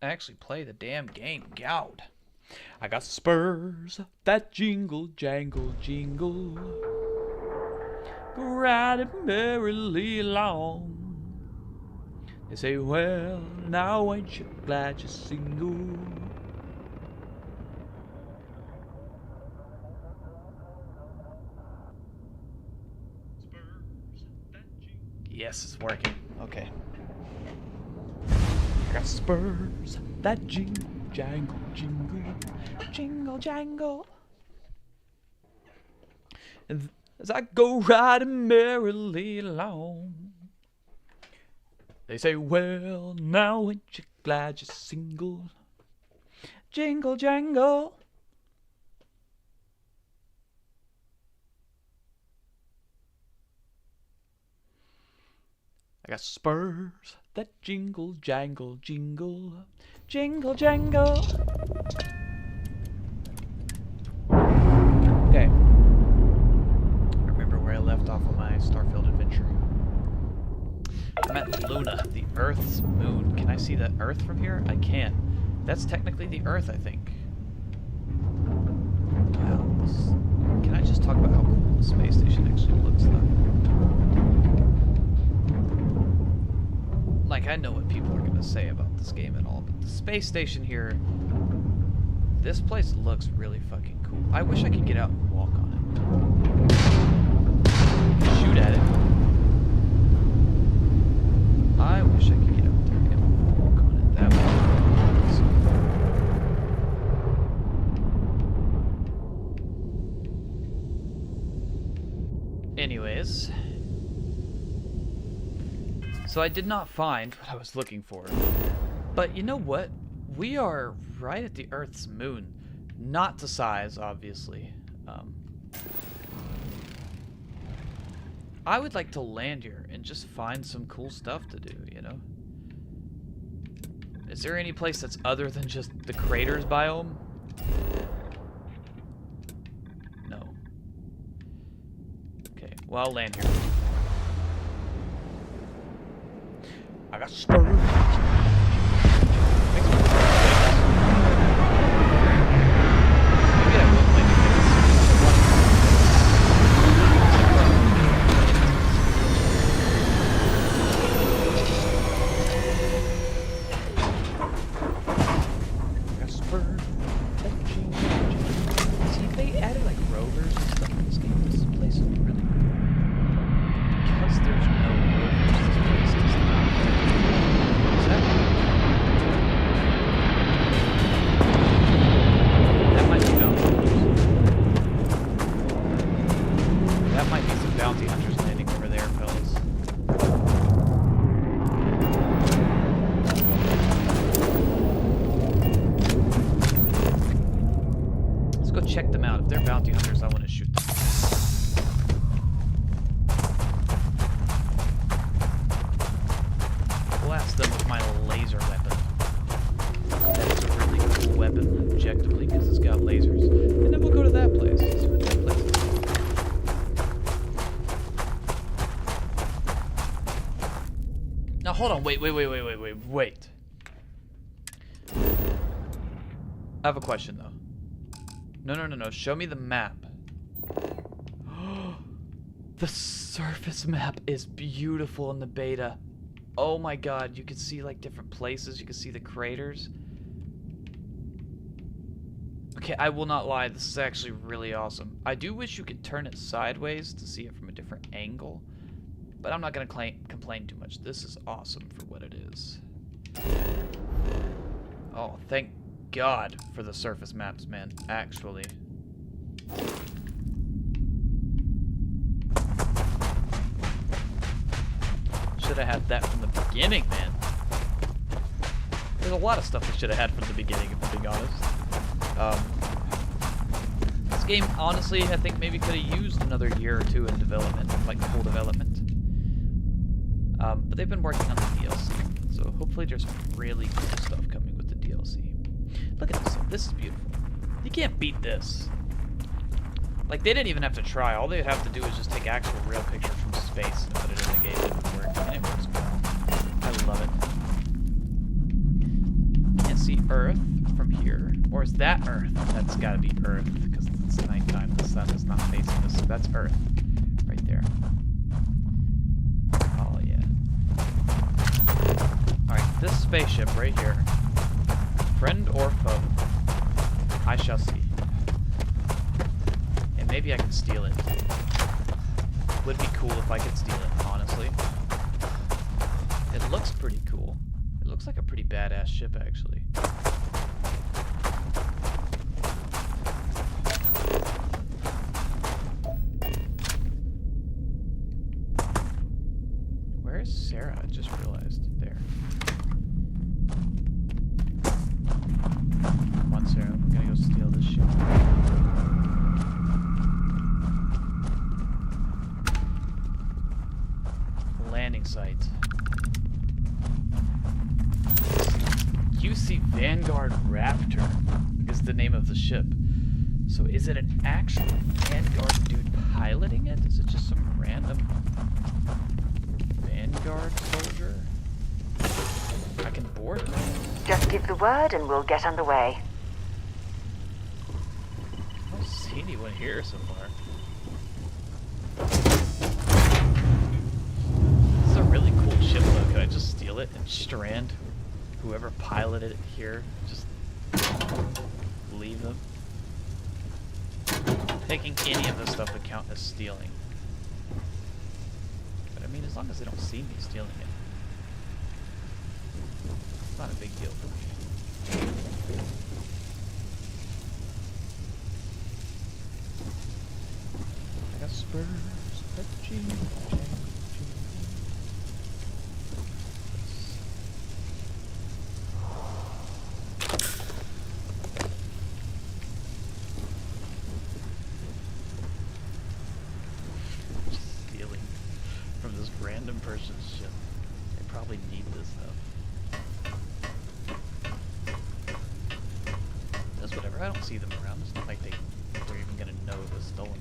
actually play the damn game. God. I got spurs that jingle, jangle, jingle. Go riding merrily along. They say, well, now ain't you glad you're single? Yes, it's working. Okay. I got spurs that jingle, jangle, jingle, jingle, jangle. And as I go riding merrily along, they say, well, now ain't you glad you're single? Jingle, jangle. I got spurs that jingle, jangle, jingle, jingle, jangle. Okay. I remember where I left off on my Starfield adventure. I'm at Luna, the Earth's moon. Can I see the Earth from here? I can. That's technically the Earth, I think. Wow. Can I just talk about how cool the space station actually looks though? Like, I know what people are going to say about this game and all, but the space station here, this place looks really fucking cool. I wish I could get out and walk on it. Shoot at it. I wish I could get out there and walk on it. That would be awesome. Anyways. So I did not find what I was looking for. But you know what? We are right at the Earth's moon. Not to size, obviously. I would like to land here and just find some cool stuff to do, you know? Is there any place that's other than just the craters biome? No. Okay, well, I'll land here. I got spurs. Check them out. If they're bounty hunters, I want to shoot them. Blast them with my laser weapon. That is a really cool weapon, objectively, because it's got lasers. And then we'll go to that place. See what that place is. Now hold on, wait. I have a question though. No. Show me the map. The surface map is beautiful in the beta. Oh my god, you can see like different places. You can see the craters. Okay, I will not lie. This is actually really awesome. I do wish you could turn it sideways to see it from a different angle. But I'm not going to complain too much. This is awesome for what it is. Oh, thank God for the surface maps, man. Actually. Should have had that from the beginning, man. There's a lot of stuff I should have had from the beginning, if I'm being honest. This game, honestly, I think maybe could have used another year or two in development, like the whole development. But they've been working on the DLC, so hopefully there's some really cool stuff coming with the DLC. Look at this. This is beautiful. You can't beat this. Like, they didn't even have to try. All they'd have to do is just take actual real pictures from space and put it in the game. It would work, and it works well. I love it. And see Earth from here. Or is that Earth? That's gotta be Earth, because it's nighttime. The sun is not facing us, so that's Earth. Right there. Oh, yeah. Alright, this spaceship right here. Friend or foe? I shall see. And maybe I can steal it. Would be cool if I could steal it, honestly. It looks pretty cool. It looks like a pretty badass ship, actually. Where is Sarah? I just realized. There. Come on, Sarah. I'm gonna go steal this ship. Landing site. UC Vanguard Raptor is the name of the ship. So is it an actual Vanguard dude piloting it? Is it just some random Vanguard soldier? I can board him. Just give the word and we'll get underway. I don't see anyone here so far. This is a really cool ship though. Could I just steal it and strand whoever piloted it here? Just leave them. Taking any of this stuff would count as stealing. But I mean, as long as they don't see me stealing it. It's not a big deal for me. I got spurs, fetching, stealing from this random person's ship. They probably need this stuff. That's whatever. I don't see them around. It's not like they're even gonna know it was stolen.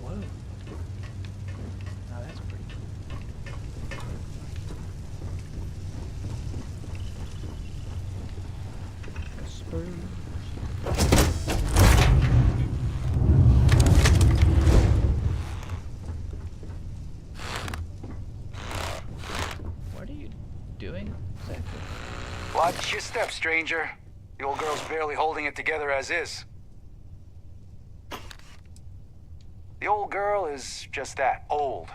Whoa. Now that's pretty cool. Spurs. What are you doing exactly? Watch your step, stranger. The old girl's barely holding it together as is. The old girl is just that, old.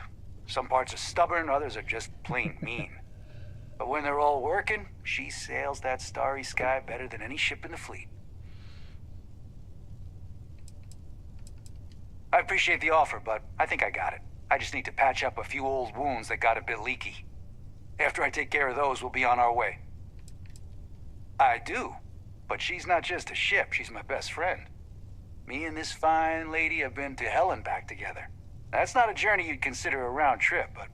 Some parts are stubborn, others are just plain mean. But when they're all working, she sails that starry sky better than any ship in the fleet. I appreciate the offer, but I think I got it. I just need to patch up a few old wounds that got a bit leaky. After I take care of those, we'll be on our way. I do, but she's not just a ship, she's my best friend. Me and this fine lady have been to hell and back together. That's not a journey you'd consider a round trip, but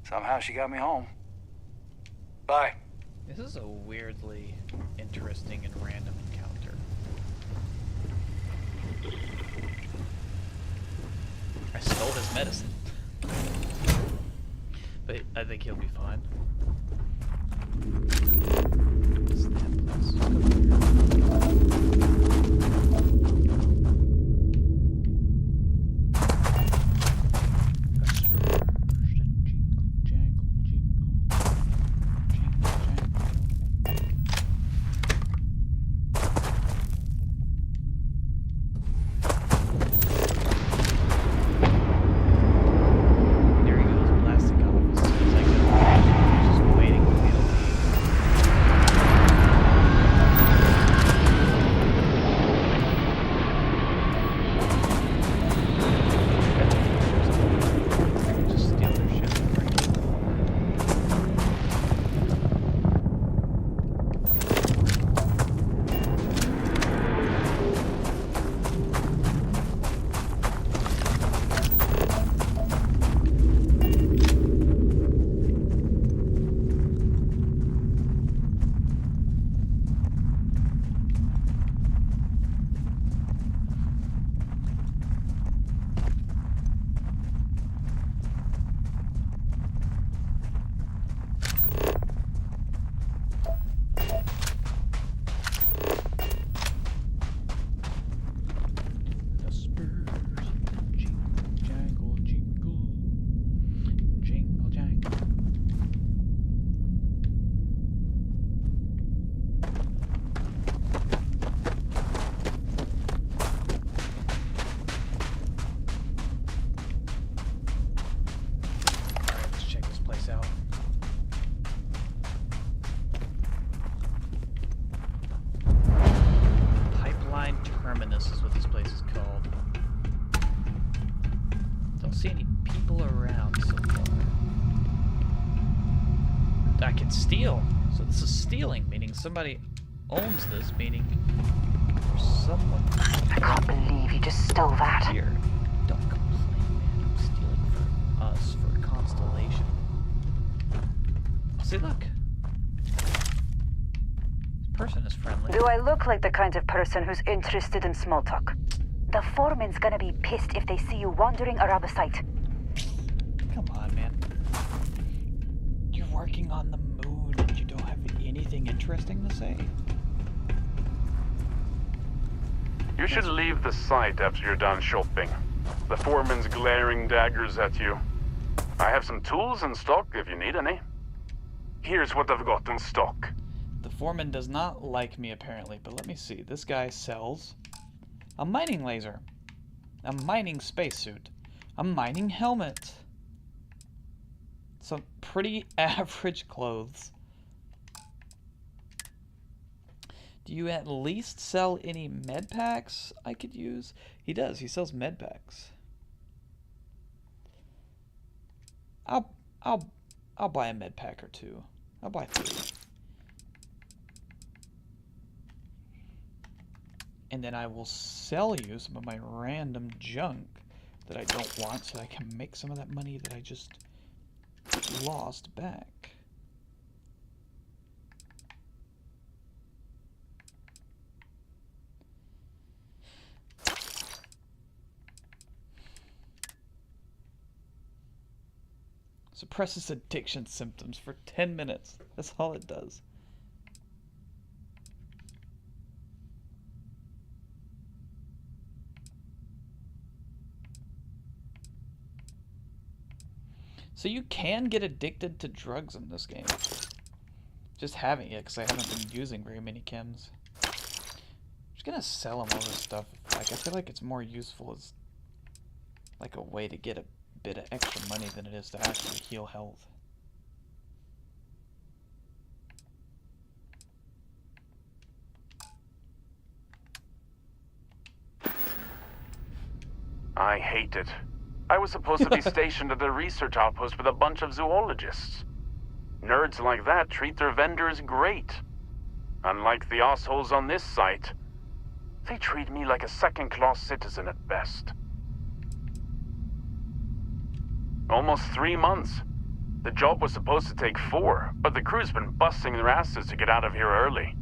somehow she got me home. Bye. This is a weirdly interesting and random encounter. I stole his medicine. But I think he'll be fine. Snap, let's go I can steal. So this is stealing, meaning somebody owns this, meaning there's someone I can't believe you just stole that. here. Don't complain, man. I'm stealing for us, for Constellation. See, look. This person is friendly. Do I look like the kind of person who's interested in small talk? The foreman's gonna be pissed if they see you wandering around the site. Come on, man. You're working on the moon and you don't have anything interesting to say? You should leave the site after you're done shopping. The foreman's glaring daggers at you. I have some tools in stock if you need any. Here's what I've got in stock. The foreman does not like me, apparently, but let me see. This guy sells a mining laser, a mining spacesuit, a mining helmet, some pretty average clothes. Do you at least sell any med packs I could use? He does. He sells med packs. I'll buy a med pack or two. I'll buy 3. And then I will sell you some of my random junk that I don't want so I can make some of that money that I just lost back. Suppresses addiction symptoms for 10 minutes. That's all it does. So you can get addicted to drugs in this game. Just having it, because I haven't been using very many chems. I'm just gonna sell them all this stuff. Like, I feel like it's more useful as like a way to get a bit of extra money than it is to actually heal health. I hate it. I was supposed to be stationed at a research outpost with a bunch of zoologists. Nerds like that treat their vendors great. Unlike the assholes on this site, they treat me like a second-class citizen at best. Almost 3 months. The job was supposed to take 4, but the crew's been busting their asses to get out of here early.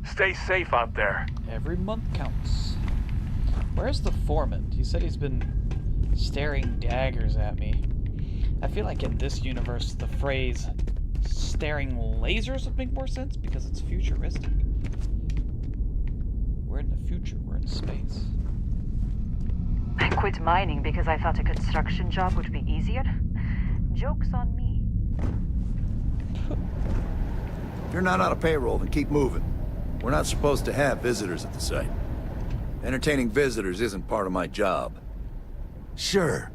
Stay safe out there. Every month counts. Where's the foreman? He said he's been staring daggers at me. I feel like in this universe, the phrase staring lasers would make more sense because it's futuristic. We're in the future. We're in space. I quit mining because I thought a construction job would be easier. Joke's on me. If you're not on a payroll, then keep moving. We're not supposed to have visitors at the site. Entertaining visitors isn't part of my job. Sure,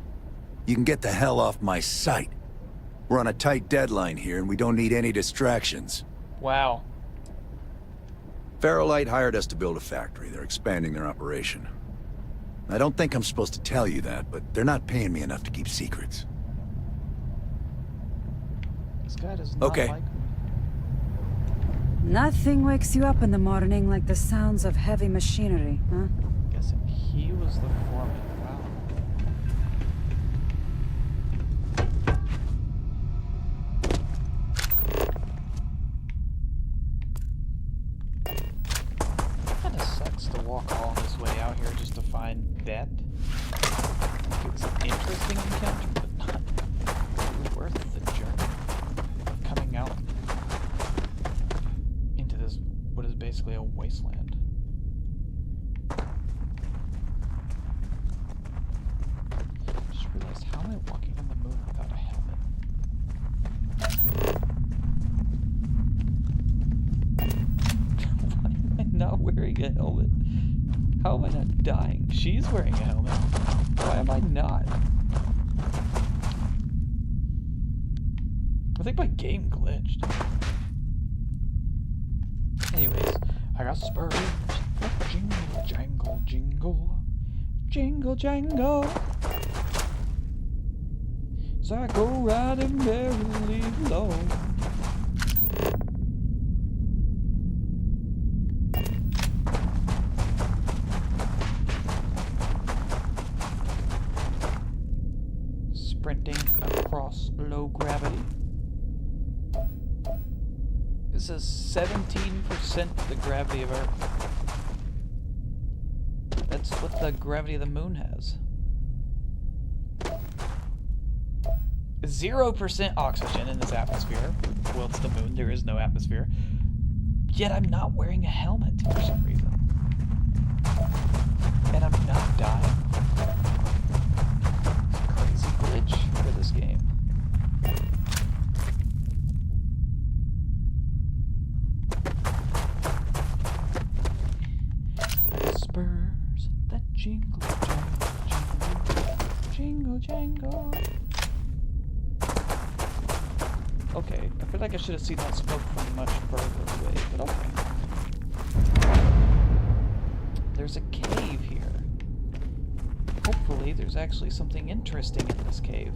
you can get the hell off my site. We're on a tight deadline here, and we don't need any distractions. Wow. Ferrolite hired us to build a factory. They're expanding their operation. I don't think I'm supposed to tell you that, but they're not paying me enough to keep secrets. This guy does not Okay. like me. Nothing wakes you up in the morning like the sounds of heavy machinery, huh? Guessing he was the foreman. Wow. Kinda sucks to walk all this way out here just to find that. It's an interesting encounter, but not really worth the journey of coming out into this, what is basically a wasteland. Just realized, how am I walking on the moon without a helmet? Why am I not wearing a helmet? How am I not dying? She's wearing a helmet. Why am I not? I think my game glitched. Anyways, I got spurs. Jingle, jangle, jingle. Jingle, jangle. As I go riding merrily along. Sprinting across low gravity. This is 17% the gravity of Earth. That's what the gravity of the moon has. 0% oxygen in this atmosphere. Well, it's the moon, there is no atmosphere. Yet I'm not wearing a helmet for some reason. And I'm not dying. It's a crazy glitch for this game. Whispers that jingle, jingle, jingle, jingle. Okay, I feel like I should have seen that smoke from much further away, but okay. There's a cave here. Hopefully there's actually something interesting in this cave.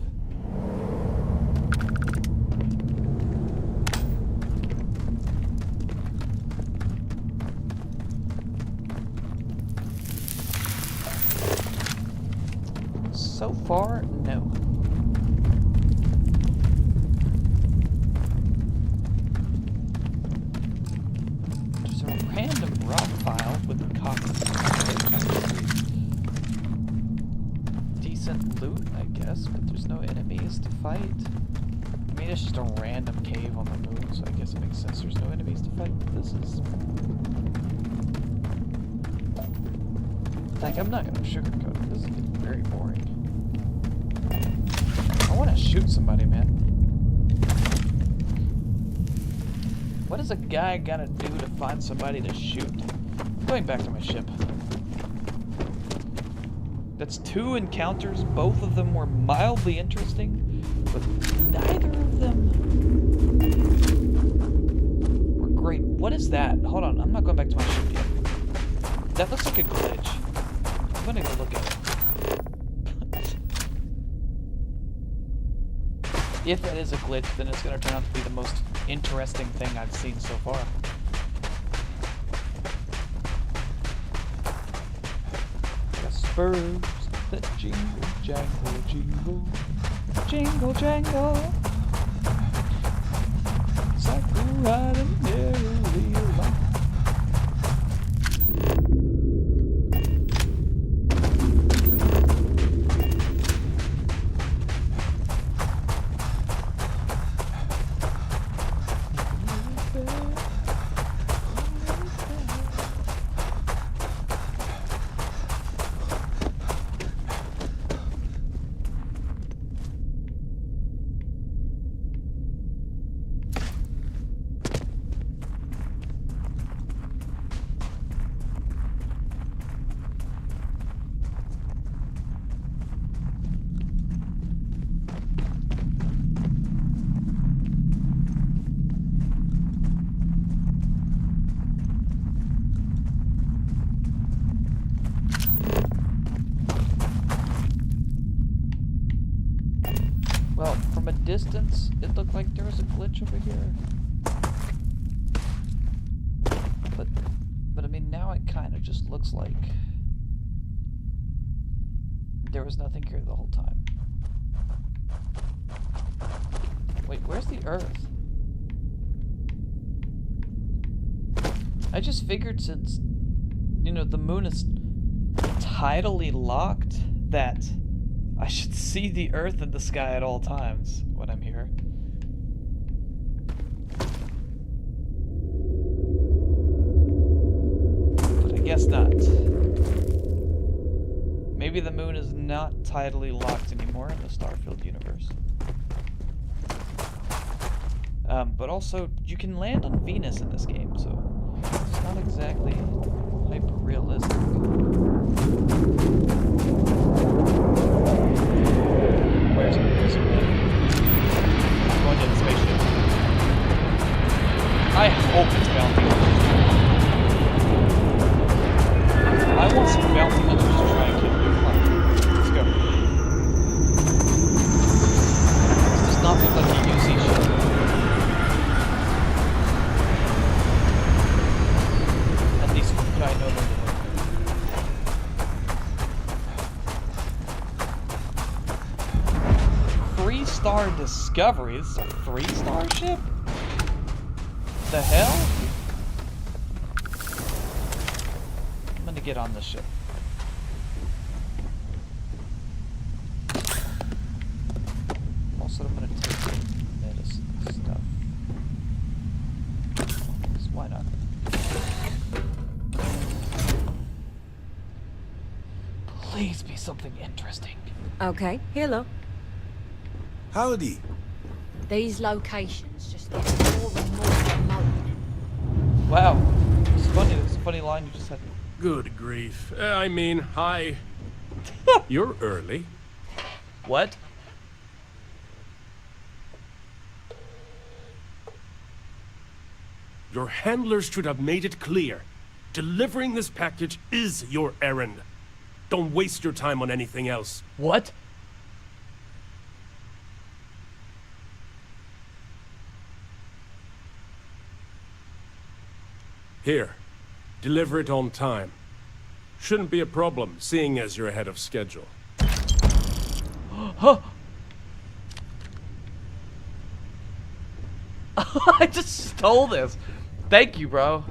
So far, no. There's a random rock file with copper. Decent loot, I guess, but there's no enemies to fight. I mean, it's just a random cave on the moon, so I guess it makes sense there's no enemies to fight. This is... Like, I'm not gonna sugarcoat it. This is getting very boring. I want to shoot somebody, man. What does a guy gotta do to find somebody to shoot? I'm going back to my ship. That's 2 encounters. Both of them were mildly interesting, but neither of them were great. What is that? Hold on, I'm not going back to my ship yet. That looks like a glitch. I'm gonna go look at it. If that is a glitch, then it's going to turn out to be the most interesting thing I've seen so far. Whispers that jingle, jangle, jingle, jingle, jangle. Cycle riding merrily along. Well, from a distance, it looked like there was a glitch over here. But I mean, now it kind of just looks like there was nothing here the whole time. Wait, where's the Earth? I just figured since, you know, the moon is tidally locked, that I should see the Earth in the sky at all times when I'm here. But I guess not. Maybe the moon is not tidally locked anymore in the Starfield universe. But also, you can land on Venus in this game, so it's not exactly hyper-realistic. Where's it? Where's it? I'm going to the spaceship. I hope it's bounty hunters. I want some bounty hunters to try and kill me. Come on. Let's go. 3-star discovery. This is a 3-star ship? The hell? I'm gonna get on this ship. Also, I'm gonna take medicine stuff. Because why not? Please be something interesting. Okay, hello. Howdy. These locations just get more and more remote. Wow. It's funny. It's a funny line you just had. Good grief. I mean, hi. You're early. What? Your handlers should have made it clear. Delivering this package is your errand. Don't waste your time on anything else. What? Here. Deliver it on time. Shouldn't be a problem, seeing as you're ahead of schedule. Huh? I just stole this. Thank you, bro.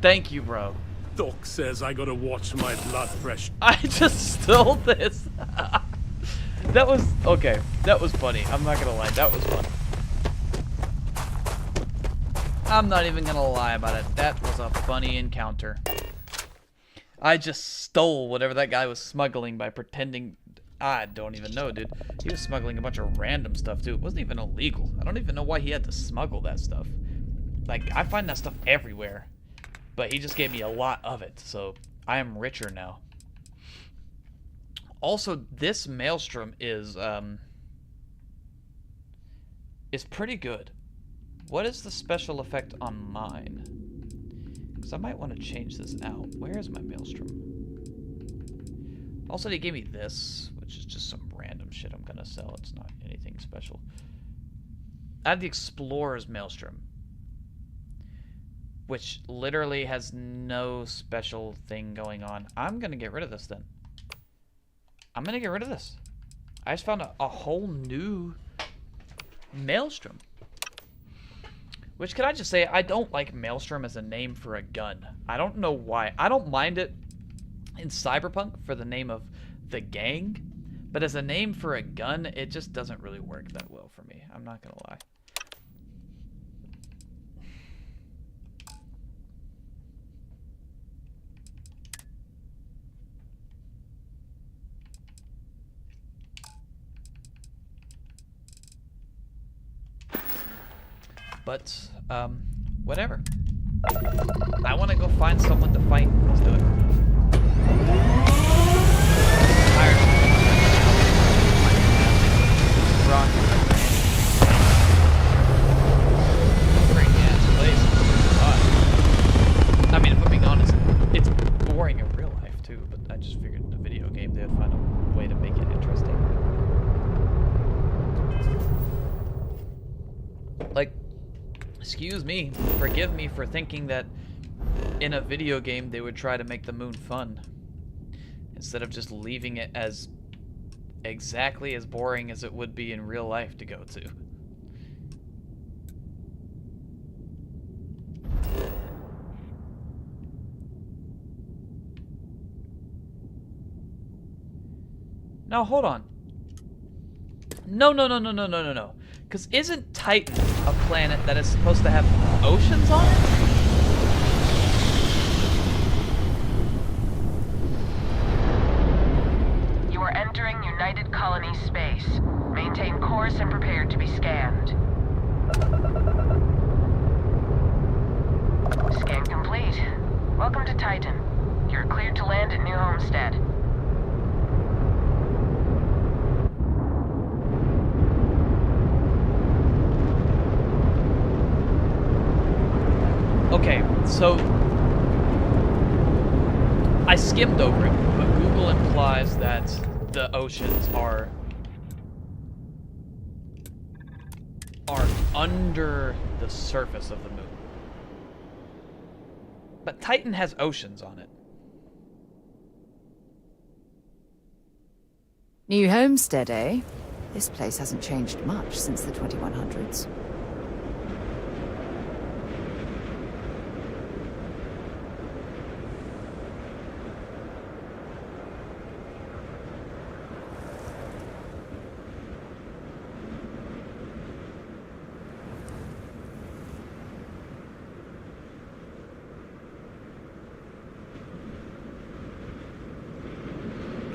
Thank you, bro. Doc says I gotta watch my blood pressure. I just stole this. That was okay. That was funny. I'm not gonna lie. That was funny. I'm not even gonna lie about it. That was a funny encounter. I just stole whatever that guy was smuggling by pretending. I don't even know, dude. He was smuggling a bunch of random stuff, too. It wasn't even illegal. I don't even know why he had to smuggle that stuff. Like, I find that stuff everywhere. But he just gave me a lot of it, so I am richer now. Also, this Maelstrom is pretty good. What is the special effect on mine? Because I might want to change this out. Where is my Maelstrom? Also, they gave me this, which is just some random shit I'm gonna sell. It's not anything special. I have the Explorer's Maelstrom, which literally has no special thing going on. I'm gonna get rid of this then. I'm gonna get rid of this. I just found a whole new Maelstrom. Which, can I just say, I don't like Maelstrom as a name for a gun. I don't know why. I don't mind it in Cyberpunk for the name of the gang, but as a name for a gun, it just doesn't really work that well for me. I'm not gonna lie. But, whatever. I want to go find someone to fight. Let's do it. Rock. Great ass place. I mean, if I'm being honest, it's boring in real life too, but I just figured in a video game they would find a way to make it interesting. Like, excuse me, forgive me for thinking that in a video game they would try to make the moon fun instead of just leaving it as exactly as boring as it would be in real life to go to. Now hold on. No. Because isn't Titan a planet that is supposed to have oceans on it? You are entering United Colony space. Maintain course and prepare to be scanned. Scan complete. Welcome to Titan. You're cleared to land at New Homestead. Okay, so I skimmed over it, but Google implies that the oceans are under the surface of the moon. But Titan has oceans on it. New homestead, eh? This place hasn't changed much since the 2100s.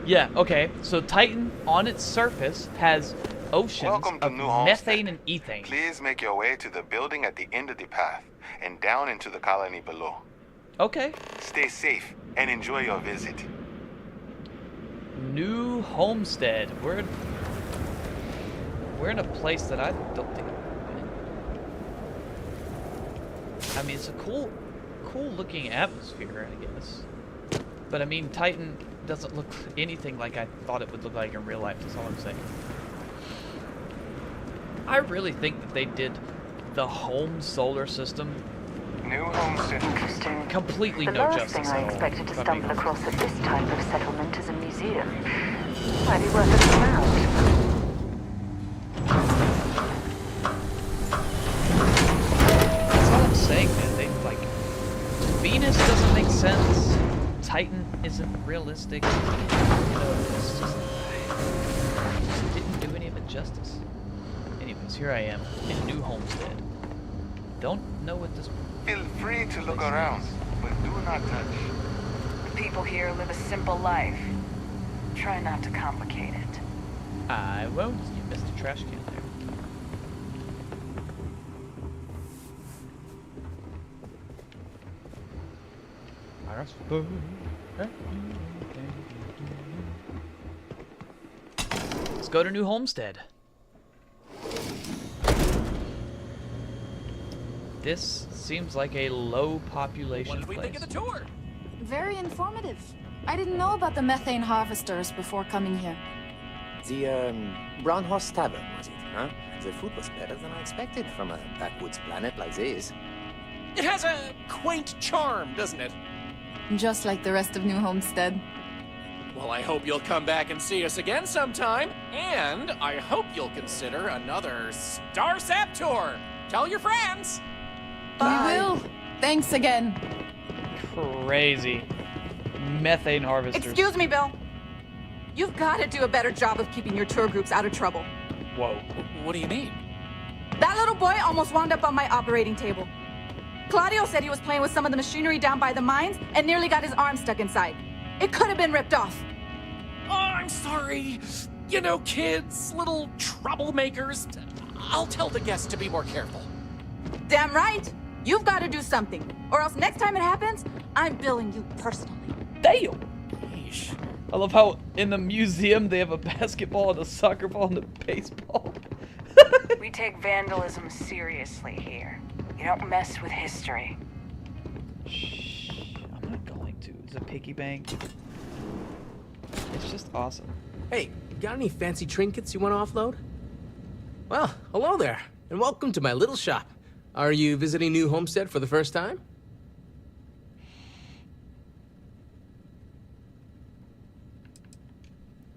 Yeah, okay. So Titan, on its surface, has oceans Welcome to of New Homestead. methane and ethane. Please make your way to the building at the end of the path and down into the colony below. Okay. Stay safe and enjoy your visit. New Homestead. We're in a place that I don't think I've been. I mean, it's a cool looking atmosphere, I guess. But I mean, Titan doesn't look anything like I thought it would look like in real life, that's all I'm saying. I really think that they did the home solar system New Homestead. Interesting. completely The no last justice thing I at all, expected to if I'm being stumble honest. across at this type of settlement is a museum. Might be worth looking around. That's all I'm saying, man. They, like, Venus doesn't make sense. Titan isn't realistic. You know, it's just didn't do any of it justice. Anyways, here I am in New Homestead. Don't know what this. Feel free to look around, but do not touch. The people here live a simple life. Try not to complicate it. I won't. You missed a trash can there. Let's go to New Homestead. This seems like a low population place. tour? Very informative. I didn't know about the methane harvesters before coming here. The, Braunhorst Tavern, was it, huh? The food was better than I expected from a backwoods planet like this. It has a quaint charm, doesn't it? Just like the rest of New Homestead. Well, I hope you'll come back and see us again sometime. And I hope you'll consider another Starsap tour. Tell your friends. Bye. We will. Thanks again. Crazy. Methane harvesters. Excuse me, Bill. You've got to do a better job of keeping your tour groups out of trouble. Whoa. What do you mean? That little boy almost wound up on my operating table. Claudio said he was playing with some of the machinery down by the mines and nearly got his arm stuck inside. It could have been ripped off. Oh, I'm sorry. You know, kids, little troublemakers. I'll tell the guests to be more careful. Damn right. You've got to do something. Or else next time it happens, I'm billing you personally. Damn. Yeesh. I love how in the museum they have a basketball and a soccer ball and a baseball. We take vandalism seriously here. You don't mess with history. Shh, I'm not going to. It's a piggy bank. It's just awesome. Hey, got any fancy trinkets you want to offload? Well, hello there, and welcome to my little shop. Are you visiting New Homestead for the first time?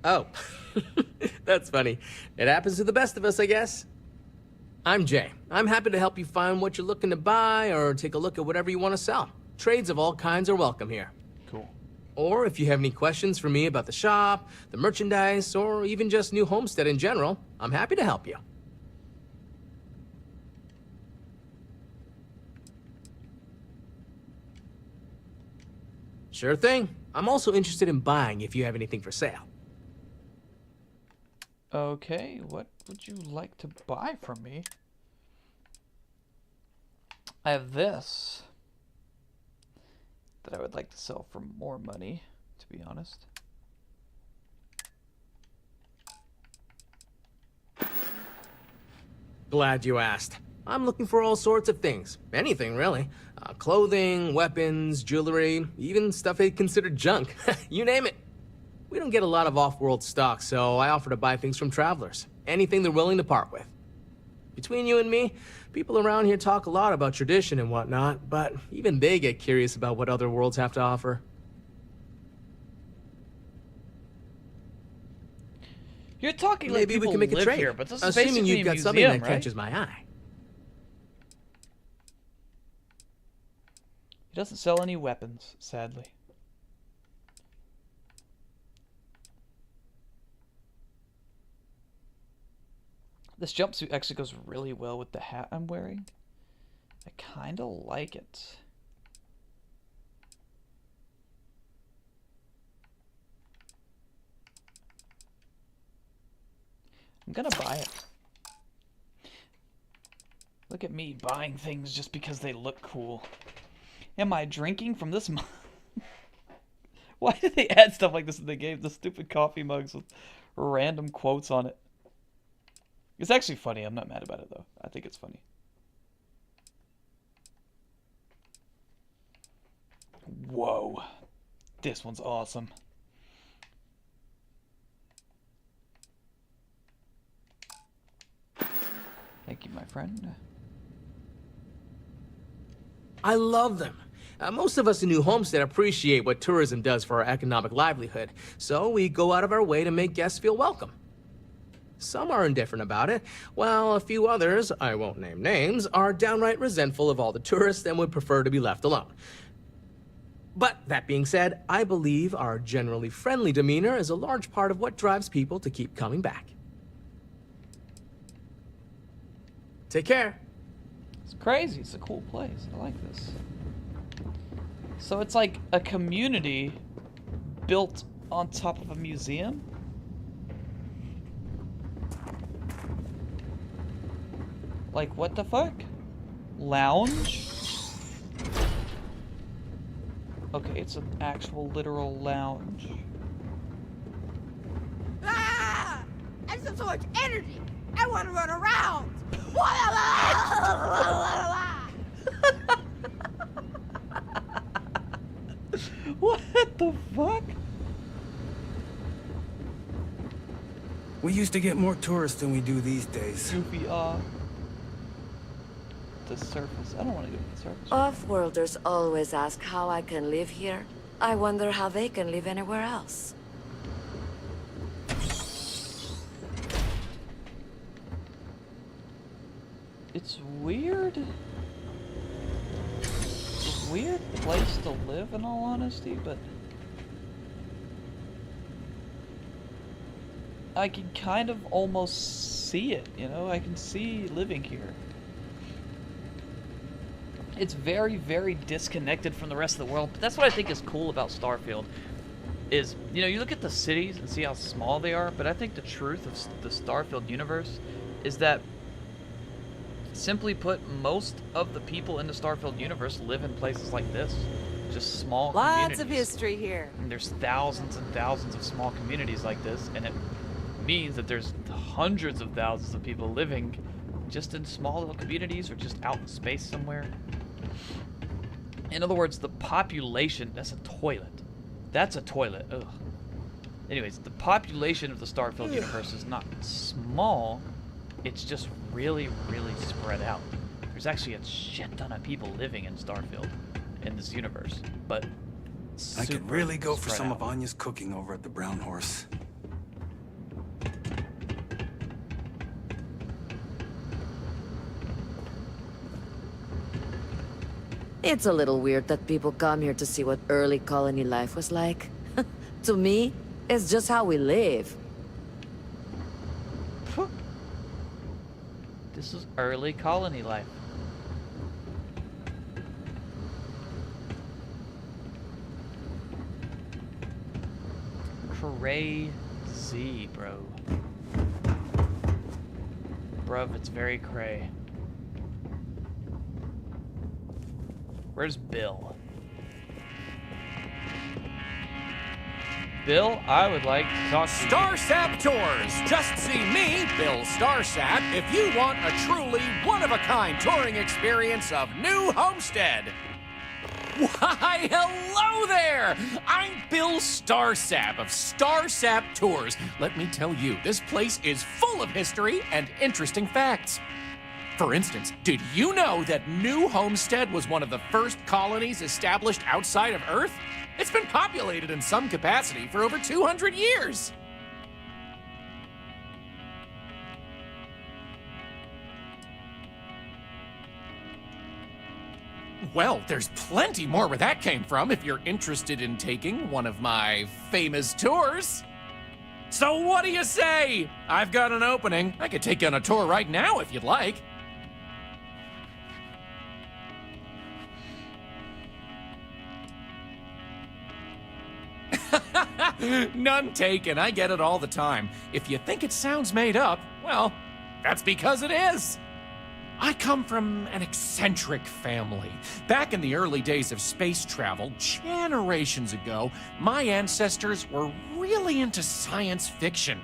Oh, that's funny. It happens to the best of us, I guess. I'm Jay. I'm happy to help you find what you're looking to buy or take a look at whatever you want to sell. Trades of all kinds are welcome here. Cool. Or if you have any questions for me about the shop, the merchandise, or even just New Homestead in general, I'm happy to help you. Sure thing. I'm also interested in buying if you have anything for sale. Okay, what would you like to buy from me? I have this that I would like to sell for more money, to be honest. Glad you asked. I'm looking for all sorts of things. Anything, really. Clothing, weapons, jewelry, even stuff they consider junk. You name it. We don't get a lot of off-world stock, so I offer to buy things from travelers. Anything they're willing to part with. Between you and me, people around here talk a lot about tradition and whatnot, but even they get curious about what other worlds have to offer. You're talking like Maybe we people can make a live trade. here, but this is Assuming basically you've a got museum, something that right? catches my eye. He doesn't sell any weapons, sadly. This jumpsuit actually goes really well with the hat I'm wearing. I kind of like it. I'm gonna buy it. Look at me buying things just because they look cool. Am I drinking from this mug? Why did they add stuff like this in the game? The stupid coffee mugs with random quotes on it. It's actually funny. I'm not mad about it, though. I think it's funny. Whoa. This one's awesome. Thank you, my friend. I love them. Most of us in New Homestead appreciate what tourism does for our economic livelihood, so we go out of our way to make guests feel welcome. Some are indifferent about it, while a few others, I won't name names, are downright resentful of all the tourists and would prefer to be left alone. But that being said, I believe our generally friendly demeanor is a large part of what drives people to keep coming back. Take care. It's crazy. It's a cool place. I like this. So it's like a community built on top of a museum? Like, what the fuck? Lounge? Okay, it's an actual literal lounge. Ah! I have so much energy. I want to run around. What the fuck? We used to get more tourists than we do these days. Goofy, the surface. I don't want to go to the surface. Off-worlders always ask how I can live here. I wonder how they can live anywhere else. It's weird. It's a weird place to live, in all honesty, but I can kind of almost see it, you know? I can see living here. It's very, very disconnected from the rest of the world, but that's what I think is cool about Starfield. Is, you know, you look at the cities and see how small they are, but I think the truth of the Starfield universe is that, simply put, most of the people in the Starfield universe live in places like this. Just small communities. Lots of history here. And there's thousands and thousands of small communities like this, and it means that there's hundreds of thousands of people living just in small little communities or just out in space somewhere. In other words, the population, that's a toilet. That's a toilet, ugh. Anyways, the population of the Starfield universe is not small, it's just really, really spread out. There's actually a shit ton of people living in Starfield, in this universe, but I could really go for spread some out. of Anya's cooking over at the Brown Horse. It's a little weird that people come here to see what early colony life was like. To me, it's just how we live. This is early colony life. Crazy, bro. Bruv, it's very cray. Where's Bill? Bill, I would like to talk to you. Starsap Tours! Just see me, Bill Starsap, if you want a truly one-of-a-kind touring experience of New Homestead. Why, hello there! I'm Bill Starsap of Starsap Tours. Let me tell you, this place is full of history and interesting facts. For instance, did you know that New Homestead was one of the first colonies established outside of Earth? It's been populated in some capacity for over 200 years. Well, there's plenty more where that came from if you're interested in taking one of my famous tours. So what do you say? I've got an opening. I could take you on a tour right now if you'd like. None taken. I get it all the time. If you think it sounds made up, well, that's because it is. I come from an eccentric family. Back in the early days of space travel, generations ago, my ancestors were really into science fiction.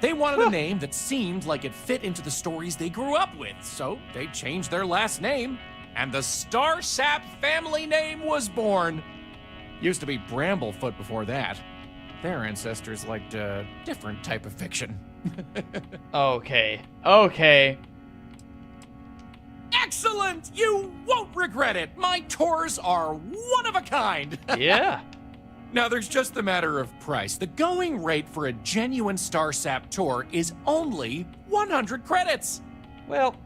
They wanted a name that seemed like it fit into the stories they grew up with, so they changed their last name, and the Starsap family name was born. Used to be Bramblefoot before that. Their ancestors liked a different type of fiction. Okay. Okay. Excellent! You won't regret it! My tours are one of a kind! Yeah. Now, there's just a matter of price. The going rate for a genuine Starsap tour is only 100 credits. Well,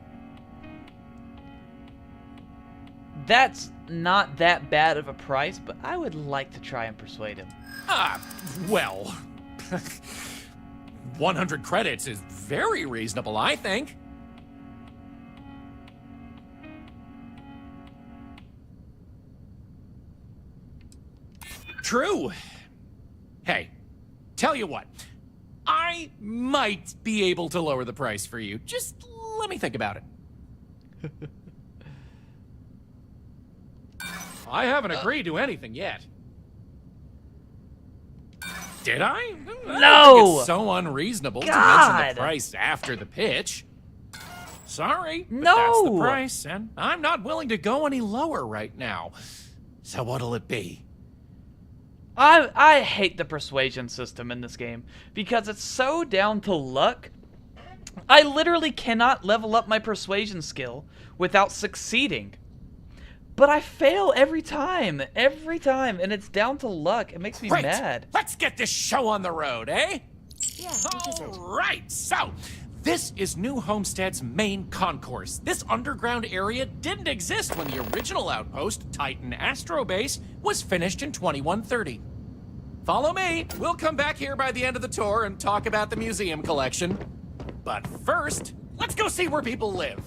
that's not that bad of a price, but I would like to try and persuade him. Well, 100 credits is very reasonable, I think. True. Hey, tell you what, I might be able to lower the price for you. Just let me think about it. I haven't agreed to anything yet. Did I? No! I think it's so unreasonable to mention God! the price after the pitch. Sorry, but No! that's the price, and I'm not willing to go any lower right now. So what'll it be? I hate the persuasion system in this game because it's so down to luck. I literally cannot level up my persuasion skill without succeeding. But I fail every time, and it's down to luck. It makes me Great. mad. Let's get this show on the road, eh? Yeah, All right, so this is New Homestead's main concourse. This underground area didn't exist when the original outpost, Titan Astrobase, was finished in 2130. Follow me. We'll come back here by the end of the tour and talk about the museum collection. But first, let's go see where people live.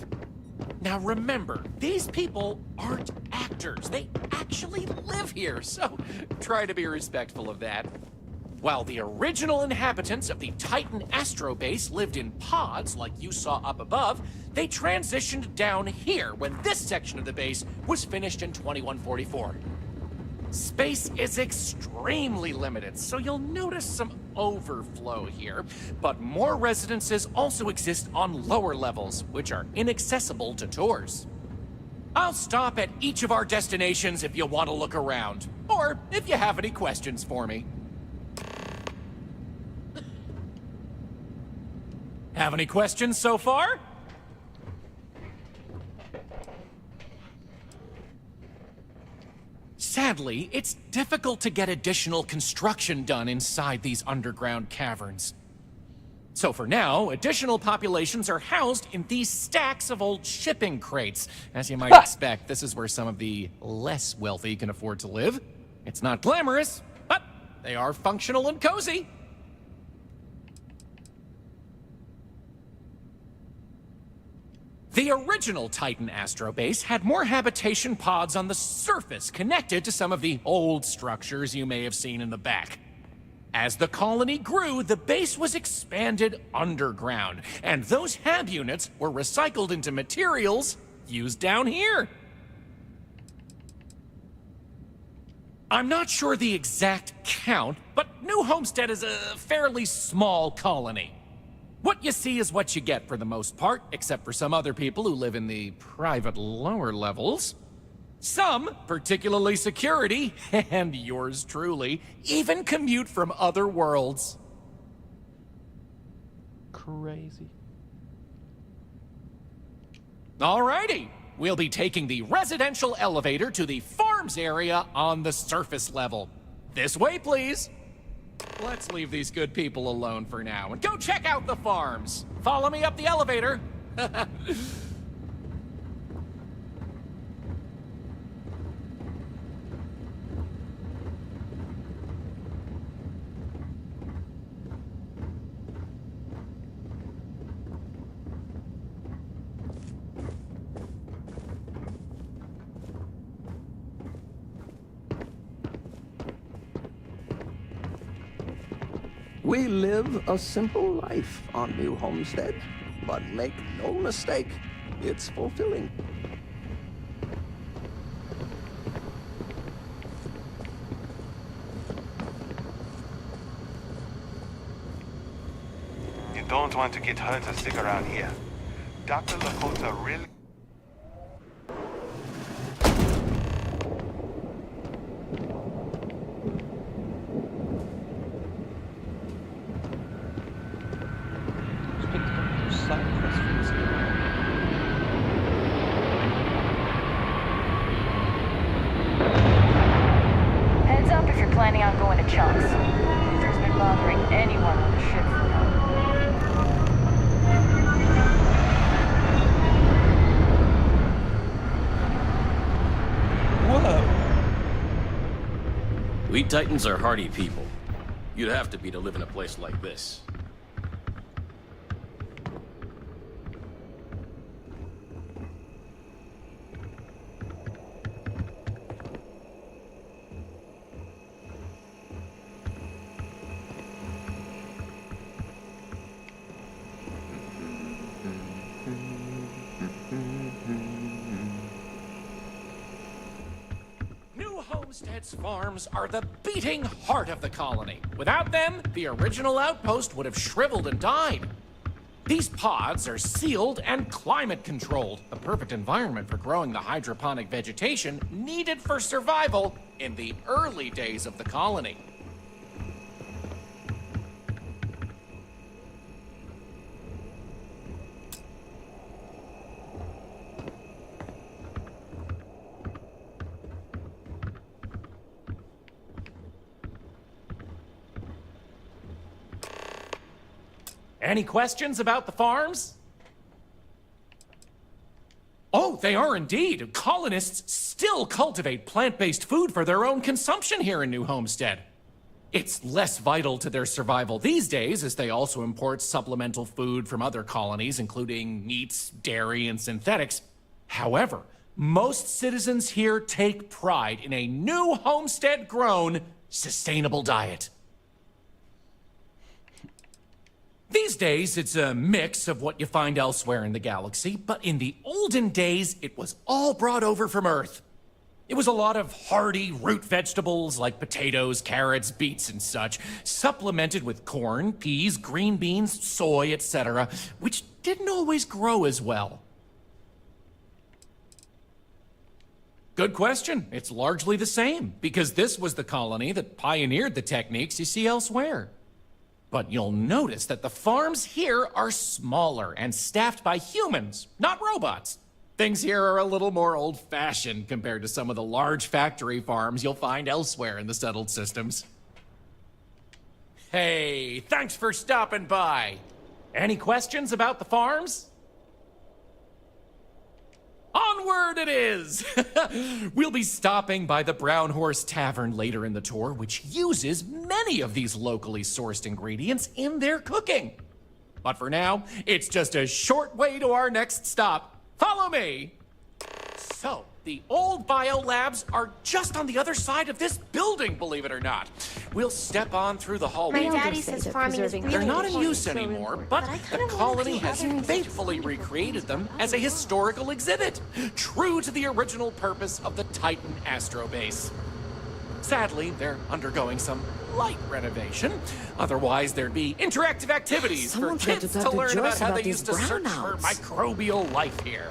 Now remember, these people aren't actors. They actually live here, so try to be respectful of that. While the original inhabitants of the Titan Astrobase lived in pods like you saw up above, they transitioned down here when this section of the base was finished in 2144. Space is extremely limited, so you'll notice some overflow here, but more residences also exist on lower levels, which are inaccessible to tours. I'll stop at each of our destinations if you want to look around, or if you have any questions for me. Have any questions so far? Sadly, it's difficult to get additional construction done inside these underground caverns. So for now, additional populations are housed in these stacks of old shipping crates. As you might expect, this is where some of the less wealthy can afford to live. It's not glamorous, but they are functional and cozy. The original Titan Astrobase had more habitation pods on the surface connected to some of the old structures you may have seen in the back. As the colony grew, the base was expanded underground, and those hab units were recycled into materials used down here. I'm not sure the exact count, but New Homestead is a fairly small colony. What you see is what you get for the most part, except for some other people who live in the private lower levels. Some, particularly security, and yours truly, even commute from other worlds. Crazy. Alrighty, we'll be taking the residential elevator to the farms area on the surface level. This way, please. Let's leave these good people alone for now and go check out the farms. Follow me up the elevator. We live a simple life on New Homestead, but make no mistake, it's fulfilling. You don't want to get hurt or stick around here. Dr. Lakota really... Heads up if you're planning on going to Chunks. Luther's been bothering anyone on the ship for now. We Titans are hardy people. You'd have to be to live in a place like this. Homestead's farms are the beating heart of the colony. Without them, the original outpost would have shriveled and died. These pods are sealed and climate controlled, a perfect environment for growing the hydroponic vegetation needed for survival in the early days of the colony. Any questions about the farms? Oh, they are indeed. Colonists still cultivate plant-based food for their own consumption here in New Homestead. It's less vital to their survival these days, as they also import supplemental food from other colonies, including meats, dairy, and synthetics. However, most citizens here take pride in a New Homestead-grown, sustainable diet. These days, it's a mix of what you find elsewhere in the galaxy, but in the olden days, it was all brought over from Earth. It was a lot of hardy root vegetables like potatoes, carrots, beets, and such, supplemented with corn, peas, green beans, soy, etc., which didn't always grow as well. Good question. It's largely the same, because this was the colony that pioneered the techniques you see elsewhere. But you'll notice that the farms here are smaller and staffed by humans, not robots. Things here are a little more old-fashioned compared to some of the large factory farms you'll find elsewhere in the settled systems. Hey, thanks for stopping by. Any questions about the farms? Onward it is! We'll be stopping by the Brown Horse Tavern later in the tour, which uses many of these locally sourced ingredients in their cooking. But for now, it's just a short way to our next stop. Follow me! So, the old biolabs are just on the other side of this building, believe it or not. We'll step on through the hallway. My daddy says farming is really They're not in important. use anymore, but the colony has faithfully recreated them as a historical exhibit, true to the original purpose of the Titan Astrobase. Sadly, they're undergoing some light renovation. Otherwise, there'd be interactive activities Someone for tried kids to to talk to learn Joyce about how about they these used to search for brownouts. microbial life here.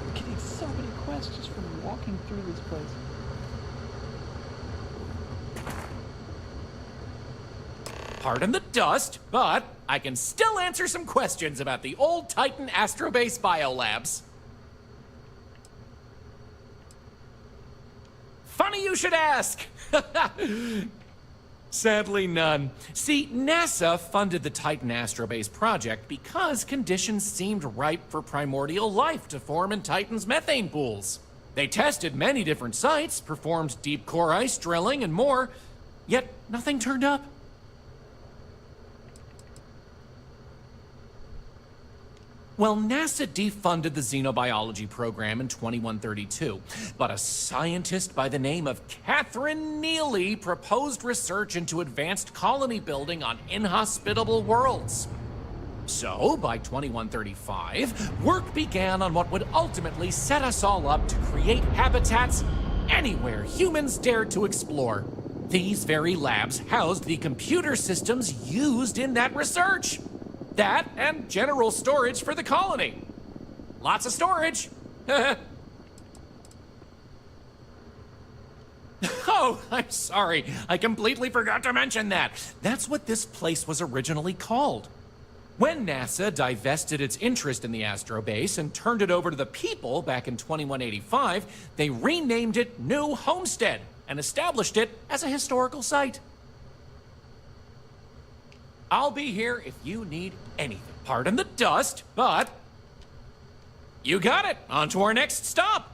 I'm getting so many questions from walking through this place. Pardon the dust, but I can still answer some questions about the old Titan Astrobase biolabs. Funny you should ask. Sadly, none. See, NASA funded the Titan Astrobase project because conditions seemed ripe for primordial life to form in Titan's methane pools. They tested many different sites, performed deep core ice drilling, and more, yet nothing turned up. Well, NASA defunded the xenobiology program in 2132, but a scientist by the name of Catherine Neely proposed research into advanced colony building on inhospitable worlds. So, by 2135, work began on what would ultimately set us all up to create habitats anywhere humans dared to explore. These very labs housed the computer systems used in that research. That and general storage for the colony. Lots of storage. Oh, I'm sorry. I completely forgot to mention that. That's what this place was originally called. When NASA divested its interest in the astrobase and turned it over to the people back in 2185, they renamed it New Homestead and established it as a historical site. I'll be here if you need anything. Pardon the dust, but you got it. On to our next stop.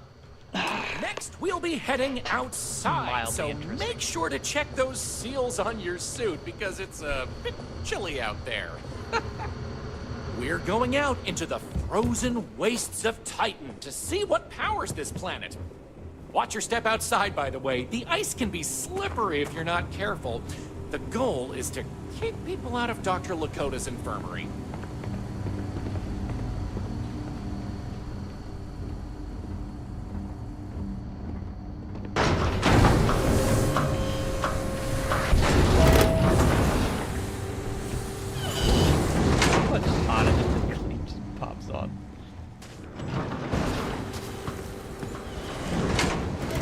Next, we'll be heading outside, so make sure to check those seals on your suit because it's a bit chilly out there. We're going out into the frozen wastes of Titan to see what powers this planet. Watch your step outside, by the way. The ice can be slippery if you're not careful. The goal is to keep people out of Dr. Lakota's infirmary.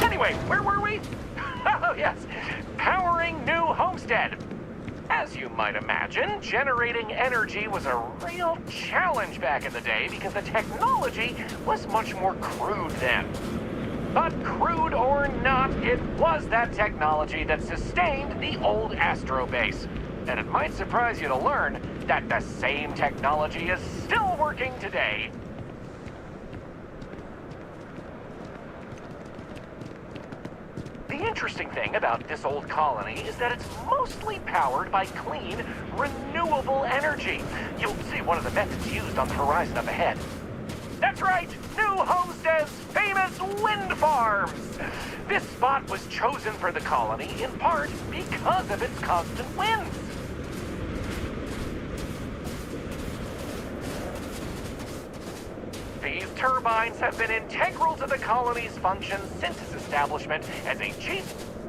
Anyway, where were we? Oh, yes. Powering New Homestead. As you might imagine, generating energy was a real challenge back in the day because the technology was much more crude then. But crude or not, it was that technology that sustained the old astrobase. And it might surprise you to learn that the same technology is still working today. The interesting thing about this old colony is that it's mostly powered by clean, renewable energy. You'll see one of the methods used on the horizon up ahead. That's right! New Homestead's famous wind farms! This spot was chosen for the colony in part because of its constant winds. These turbines have been integral to the colony's function since its establishment as a cheap,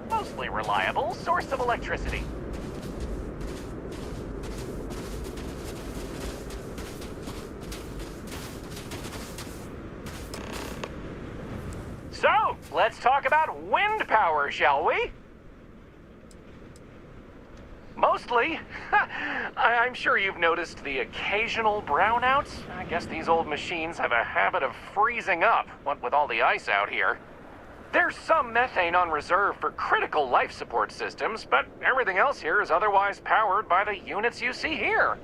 mostly reliable source of electricity. So, let's talk about wind power, shall we? Mostly. I'm sure you've noticed the occasional brownouts. I guess these old machines have a habit of freezing up, what with all the ice out here. There's some methane on reserve for critical life support systems, but everything else here is otherwise powered by the units you see here.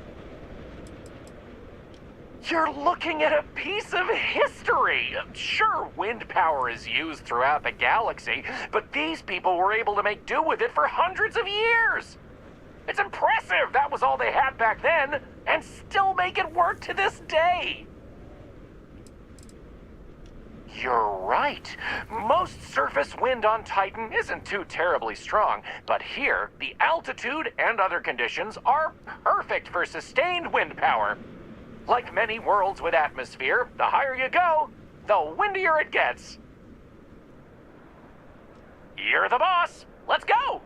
You're looking at a piece of history. Sure, wind power is used throughout the galaxy, but these people were able to make do with it for hundreds of years. It's impressive that was all they had back then, and still make it work to this day. You're right. Most surface wind on Titan isn't too terribly strong, but here, the altitude and other conditions are perfect for sustained wind power. Like many worlds with atmosphere, the higher you go, the windier it gets. You're the boss. Let's go!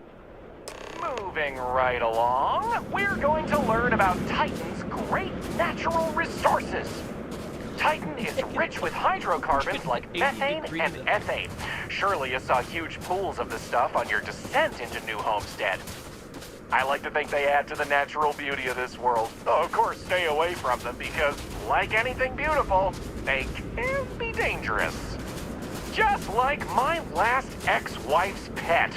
Moving right along, we're going to learn about Titan's great natural resources. Titan is rich with hydrocarbons like methane and ethane. Surely you saw huge pools of this stuff on your descent into New Homestead. I like to think they add to the natural beauty of this world. Though, of course, stay away from them because, like anything beautiful, they can be dangerous. Just like my last ex-wife's pet.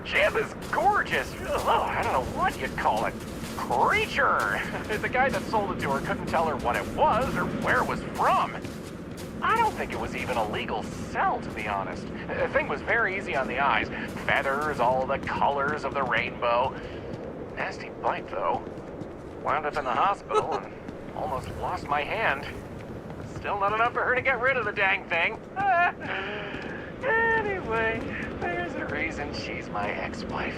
She had this gorgeous, I don't know what you'd call it, creature. The guy that sold it to her couldn't tell her what it was or where it was from. I don't think it was even a legal sell, to be honest. The thing was very easy on the eyes. Feathers, all the colors of the rainbow. Nasty bite, though. Wound up in the hospital and Almost lost my hand. Still not enough for her to get rid of the dang thing. Anyway, there's a reason she's my ex-wife.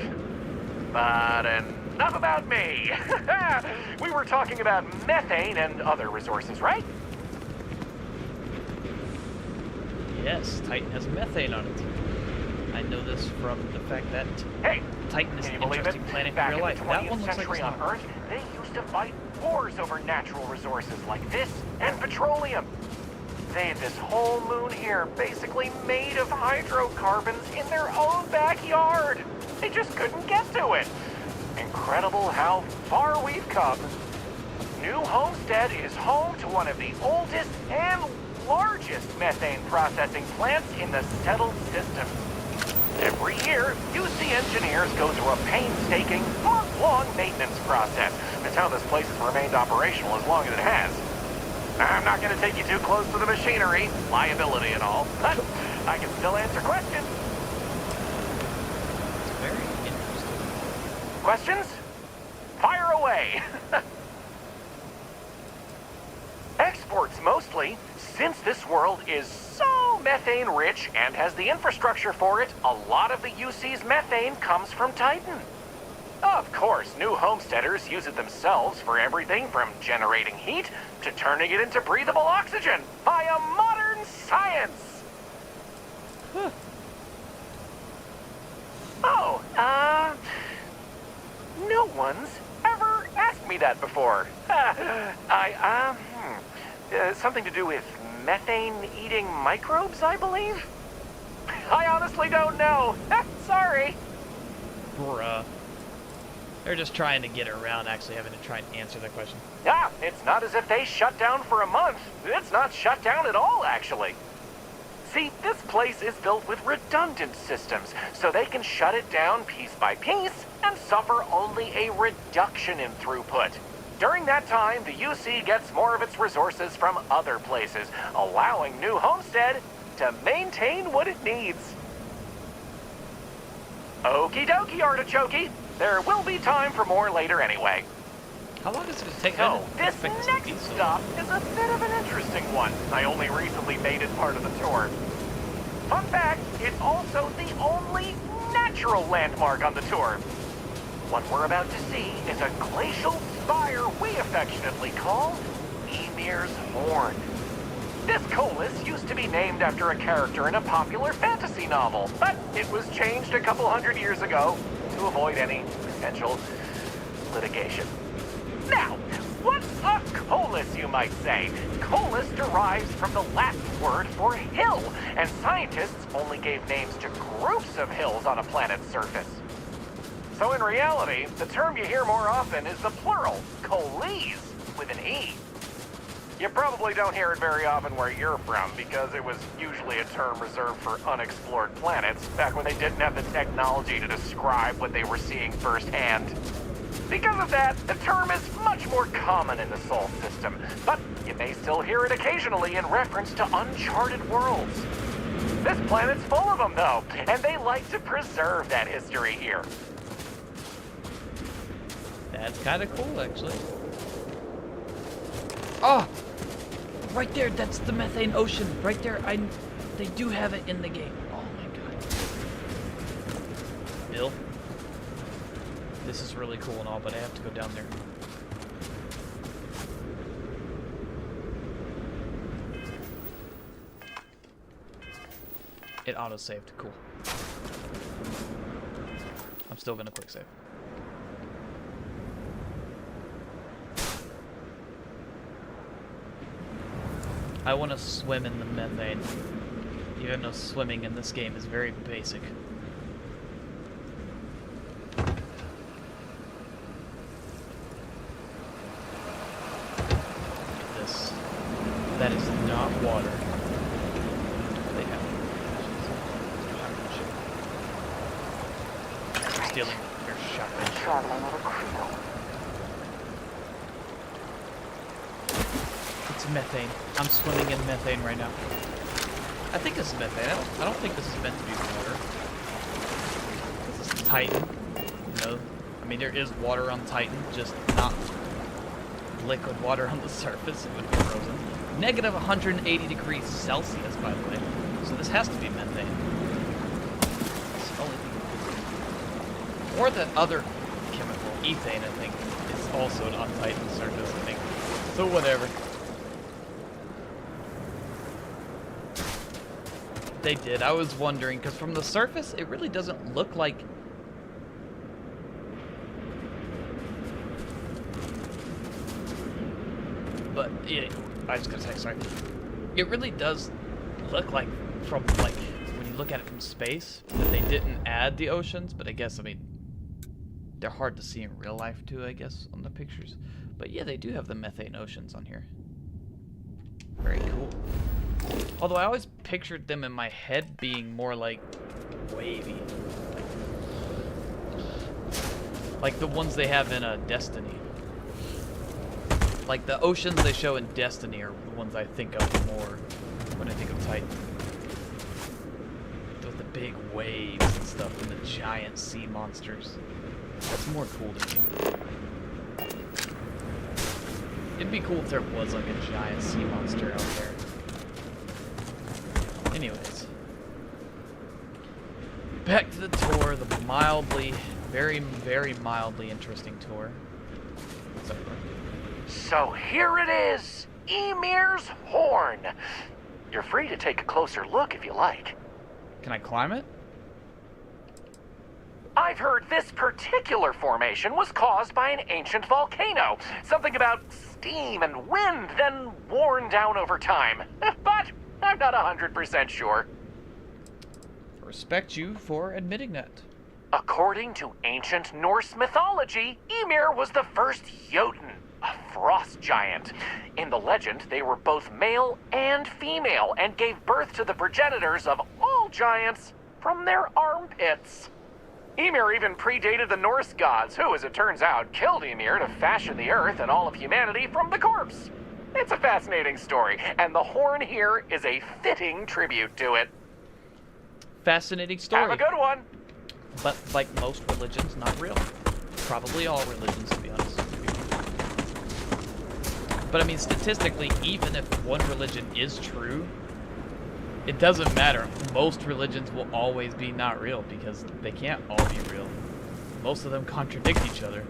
But enough about me. We were talking about methane and other resources, right? Yes, Titan has methane on it. I know this from the fact that Titan is an interesting planet in Back real life. in the That 20th one looks like century it's on not. Earth, they used to fight wars over natural resources like this and petroleum. They had this whole moon here basically made of hydrocarbons in their own backyard. They just couldn't get to it. Incredible how far we've come. New Homestead is home to one of the oldest and largest methane processing plants in the settled system. Every year, UC engineers go through a painstaking, month-long maintenance process. That's how this place has remained operational as long as it has. I'm not going to take you too close to the machinery, liability and all, but I can still answer questions. It's very interesting. Questions? Fire away! Exports mostly, since this world is so methane rich and has the infrastructure for it, a lot of the UC's methane comes from Titan. Of course, new homesteaders use it themselves for everything from generating heat to turning it into breathable oxygen via modern science. No one's ever asked me that before. Something to do with methane-eating microbes, I believe? I honestly don't know. Sorry. Bruh. They're just trying to get around actually having to try and answer that question. It's not as if they shut down for a month. It's not shut down at all, actually. See, this place is built with redundant systems, so they can shut it down piece by piece and suffer only a reduction in throughput. During that time, the UC gets more of its resources from other places, allowing New Homestead to maintain what it needs. Okie dokie, artichokey. There will be time for more later anyway. How long is it going to take? So, this next stop is a bit of an interesting one. I only recently made it part of the tour. Fun fact, it's also the only natural landmark on the tour. What we're about to see is a glacial spire we affectionately call Emir's Horn. This colus used to be named after a character in a popular fantasy novel, but it was changed a couple hundred years ago to avoid any potential litigation. Now, what's a colus, you might say? Colus derives from the Latin word for hill, and scientists only gave names to groups of hills on a planet's surface. So in reality, the term you hear more often is the plural, coles, with an E. You probably don't hear it very often where you're from, because it was usually a term reserved for unexplored planets, back when they didn't have the technology to describe what they were seeing firsthand. Because of that, the term is much more common in the Sol system, but you may still hear it occasionally in reference to uncharted worlds. This planet's full of them, though, and they like to preserve that history here. That's kind of cool, actually. Oh! Right there, that's the methane ocean. Right there, they do have it in the game. Oh my god. Bill? This is really cool and all, but I have to go down there. It auto-saved. Cool. I'm still gonna quick save. I want to swim in the methane, even though swimming in this game is very basic. This. That is not water. They have They're stealing your shotgun. Traveling over Credo. It's methane. I'm swimming in methane right now. I think this is methane. I don't think this is meant to be water. This is Titan. You know, I mean there is water on Titan, just not liquid water on the surface, it would be frozen. Negative 180 degrees Celsius, by the way. So this has to be methane. That's the only thing. Or that other chemical, ethane, I think, is also on Titan's surface, I think. So whatever. They did. I was wondering, because from the surface, it really doesn't look like... But, yeah, I was gonna say, sorry. It really does look like, from, like, when you look at it from space, that they didn't add the oceans, but I guess, I mean, they're hard to see in real life, too, I guess, on the pictures. But yeah, they do have the methane oceans on here. Very cool. Although I always pictured them in my head being more like wavy. Like the ones they have in Destiny. Like the oceans they show in Destiny are the ones I think of more when I think of Titan. With the big waves and stuff and the giant sea monsters. That's more cool to me. It'd be cool if there was like a giant sea monster out there. Anyways, back to the tour, the mildly, very, very mildly interesting tour. So here it is, Ymir's horn. You're free to take a closer look if you like. Can I climb it? I've heard this particular formation was caused by an ancient volcano. Something about steam and wind, then worn down over time. But I'm not 100% sure. Respect you for admitting that. According to ancient Norse mythology, Ymir was the first Jotun, a frost giant. In the legend, they were both male and female and gave birth to the progenitors of all giants from their armpits. Ymir even predated the Norse gods, who, as it turns out, killed Ymir to fashion the earth and all of humanity from the corpse. It's a fascinating story, and the horn here is a fitting tribute to it. Fascinating story. Have a good one. But like most religions, not real. Probably all religions, to be honest. But I mean, statistically, even if one religion is true, it doesn't matter. Most religions will always be not real because they can't all be real. Most of them contradict each other.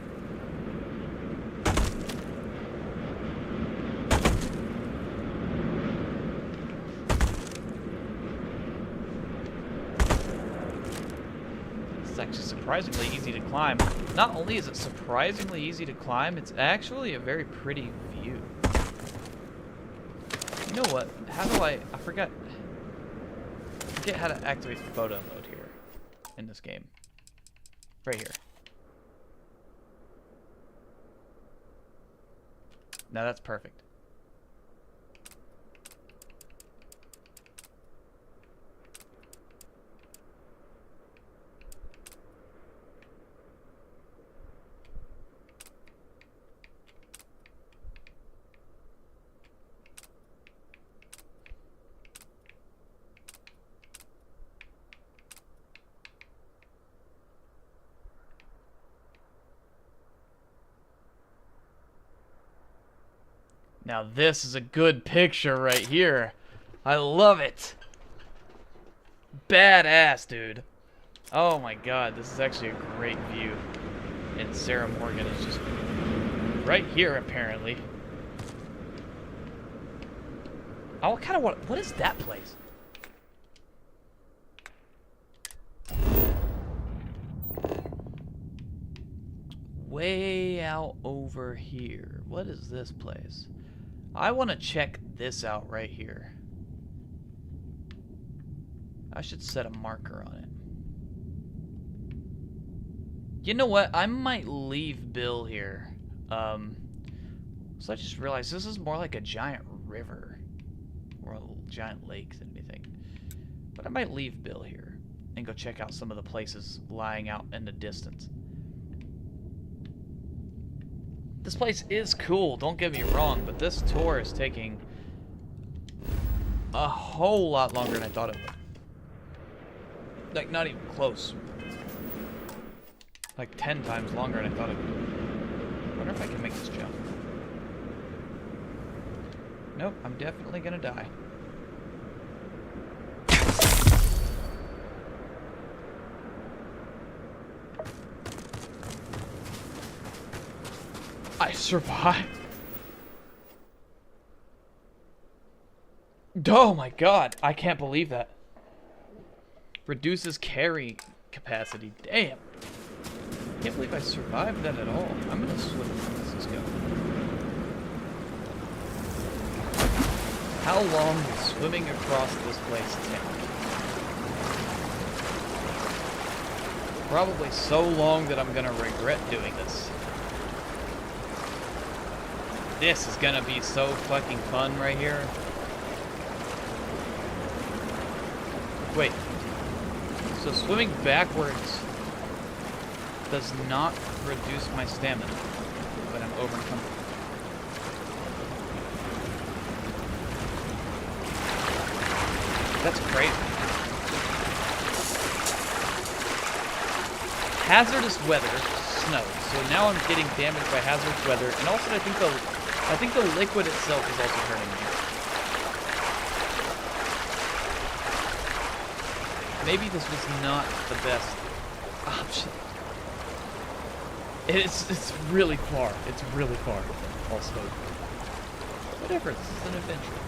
It's actually surprisingly easy to climb. Not only is it surprisingly easy to climb, it's actually a very pretty view. You know what? How do I forget how to activate photo mode here in this game. Right here. Now that's perfect. Now this is a good picture right here. I love it. Badass, dude. Oh my god, this is actually a great view. And Sarah Morgan is just right here, apparently. I kind of want... What is that place? Way out over here. What is this place? I want to check this out right here. I should set a marker on it. You know what? I might leave Bill here. So I just realized this is more like a giant river. Or a giant lake than anything. But I might leave Bill here and go check out some of the places lying out in the distance. This place is cool, don't get me wrong, but this tour is taking a whole lot longer than I thought it would. Like, not even close. Like 10 times longer than I thought it would. I wonder if I can make this jump. Nope, I'm definitely gonna die. I survived. Oh my god, I can't believe that. Reduces carry capacity. Damn. Can't believe I survived that at all. I'm gonna swim. Let's go. How long will swimming across this place take? Probably so long that I'm gonna regret doing this. This is gonna be so fucking fun right here. Wait. So swimming backwards does not reduce my stamina when I'm over encumbered. That's great. Hazardous weather, snow. So now I'm getting damaged by hazardous weather, and also I think the liquid itself is also hurting me. Maybe this was not the best option. It's really far. It's really far. Also, whatever. This is an adventure.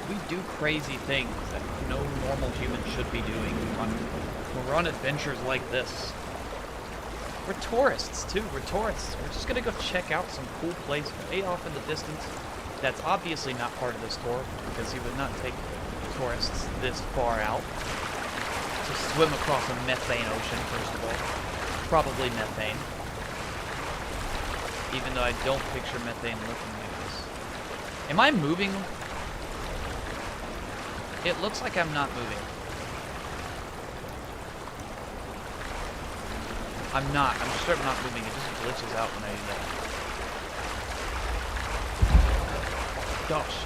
We do crazy things that no normal human should be doing when we're on adventures like this. We're tourists too. We're tourists. We're just gonna go check out some cool place way off in the distance. That's obviously not part of this tour because he would not take tourists this far out to swim across a methane ocean. First of all, probably methane. Even though I don't picture methane looking like this. Am I moving? It looks like I'm not moving. I'm not. I'm straight up not moving. It just glitches out when I do that. Gosh.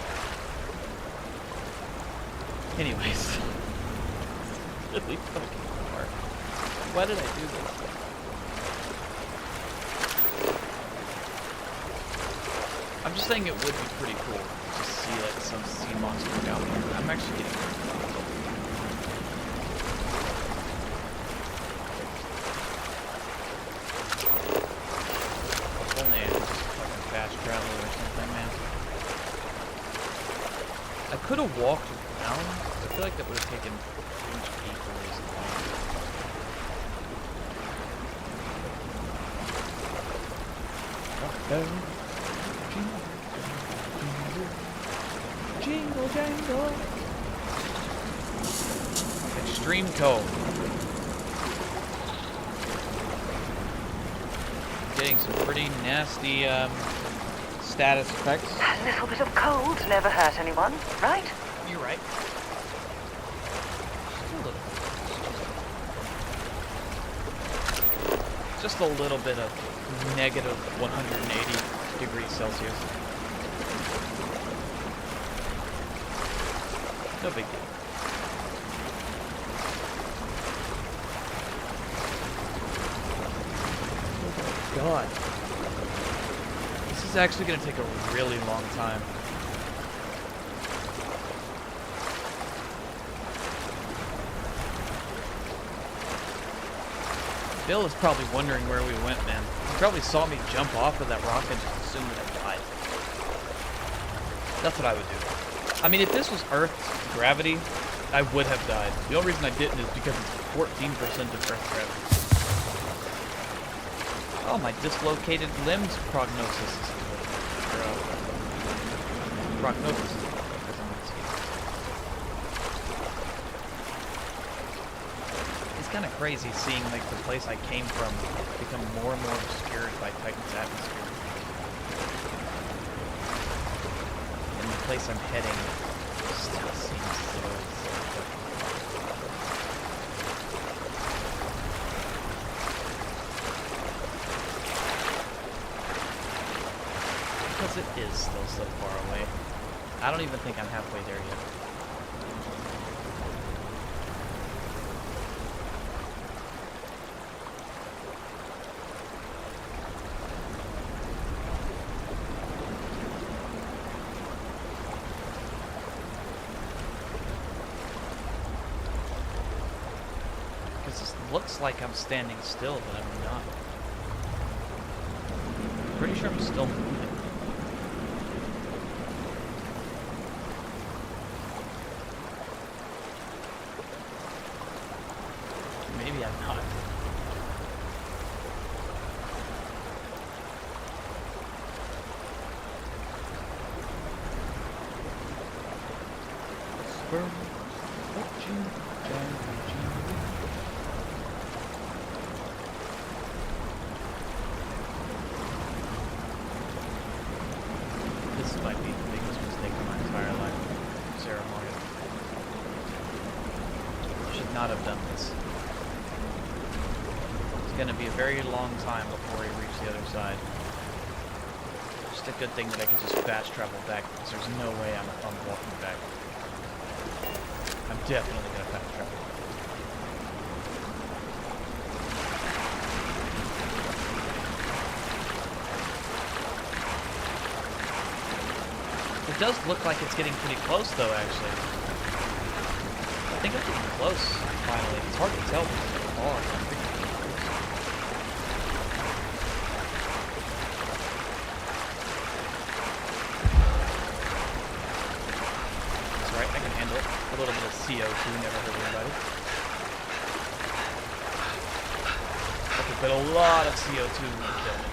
Anyways. Really fucking hard. Why did I do this? I'm just saying it would be pretty cool to see like some sea monster down there. I'm actually getting if only I was just fucking fast travel or something, man. I could have walked down. I feel like that would have taken much equally as long. Jingle jangle. Extreme cold. Getting some pretty nasty status effects. A little bit of cold never hurt anyone, right? You're right. Just a little bit of negative 180 degrees Celsius. No big deal. Oh my god. This is actually going to take a really long time. Bill is probably wondering where we went, man. He probably saw me jump off of that rock and just assumed that I died. That's what I would do. I mean, if this was Earth's gravity, I would have died. The only reason I didn't is because it's 14% of Earth's gravity. Oh, my dislocated limbs prognosis is good. Prognosis is good. It's kind of crazy seeing like the place I came from become more and more obscured by Titan's atmosphere. And the place I'm heading still seems so because it is still so far away. I don't even think I'm halfway there yet. looks like I'm standing still, but I'm not. Pretty sure I'm still moving. Maybe I'm not. This might be the biggest mistake of my entire life. Sarah Morgan. Should not have done this. It's gonna be a very long time before we reach the other side. Just a good thing that I can just fast travel back, because there's no way I'm walking back. I'm definitely gonna fast travel. It does look like it's getting pretty close, though, actually. I think I'm getting close, finally. It's hard to tell because it's so far. I'm pretty close. That's right, I can handle it. A little bit of CO2, never hurt anybody. Okay, but a lot of CO2 will kill me.